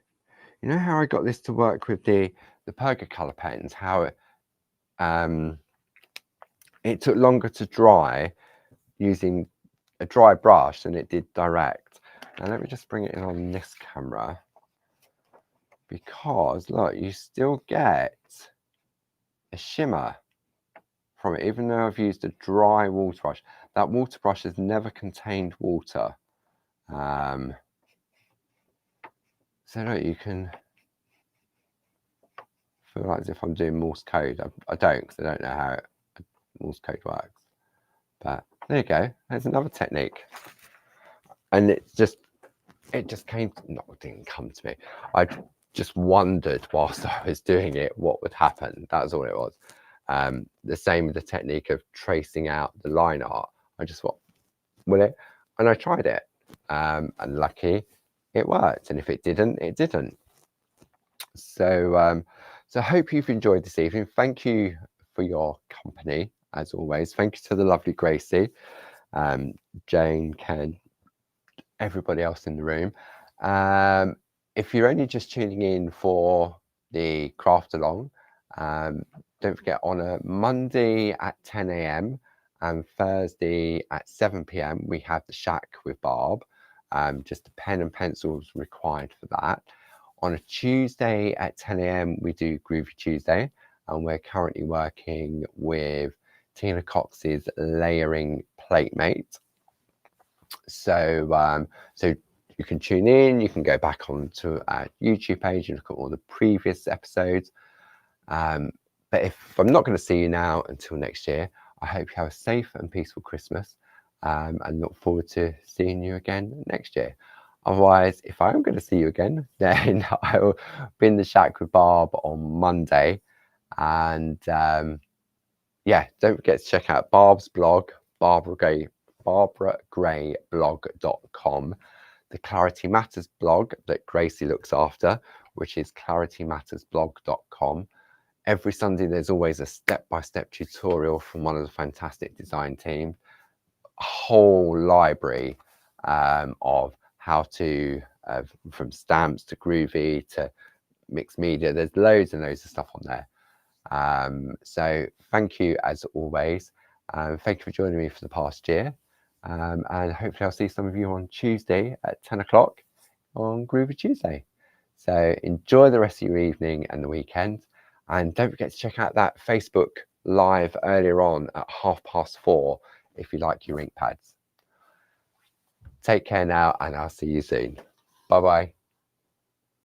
You know how I got this to work with the Pergacolor pens, how it took longer to dry using a dry brush than it did direct. Now let me just bring it in on this camera, because look, you still get a shimmer. from it, even though I've used a dry water brush. That water brush has never contained water. So no, you can feel like as if I'm doing Morse code. I don't, because I don't know how Morse code works. But there you go. There's another technique. And it just came, didn't come to me. I just wondered whilst I was doing it what would happen. That was all it was. The same with the technique of tracing out the line art. I just thought, will it? And I tried it. And lucky it worked. And if it didn't, it didn't. So so I hope you've enjoyed this evening. Thank you for your company, as always. Thank you to the lovely Gracie, Jane, Ken, everybody else in the room. If you're only just tuning in for the craft along, don't forget on a Monday at 10 a.m. and Thursday at 7 p.m. we have the Shack with Barb. Just a pen and pencils required for that. On a Tuesday at 10 a.m. we do Groovy Tuesday, and we're currently working with Tina Cox's layering plate mate. So so you can tune in, you can go back onto our YouTube page and look at all the previous episodes. But if I'm not going to see you now until next year, I hope you have a safe and peaceful Christmas, and look forward to seeing you again next year. Otherwise, if I am going to see you again, then I will be in the Shack with Barb on Monday. And yeah, don't forget to check out Barb's blog, barbaragrayblog.com, the Clarity Matters blog that Gracie looks after, which is claritymattersblog.com. Every Sunday, there's always a step-by-step tutorial from one of the fantastic design team, a whole library of how to, from stamps to Groovy to mixed media. There's loads and loads of stuff on there. So thank you as always. Thank you for joining me for the past year. And hopefully I'll see some of you on Tuesday at 10 o'clock on Groovy Tuesday. So enjoy the rest of your evening and the weekend. And don't forget to check out that Facebook Live earlier on at 4:30 if you like your ink pads. Take care now, and I'll see you soon. Bye-bye.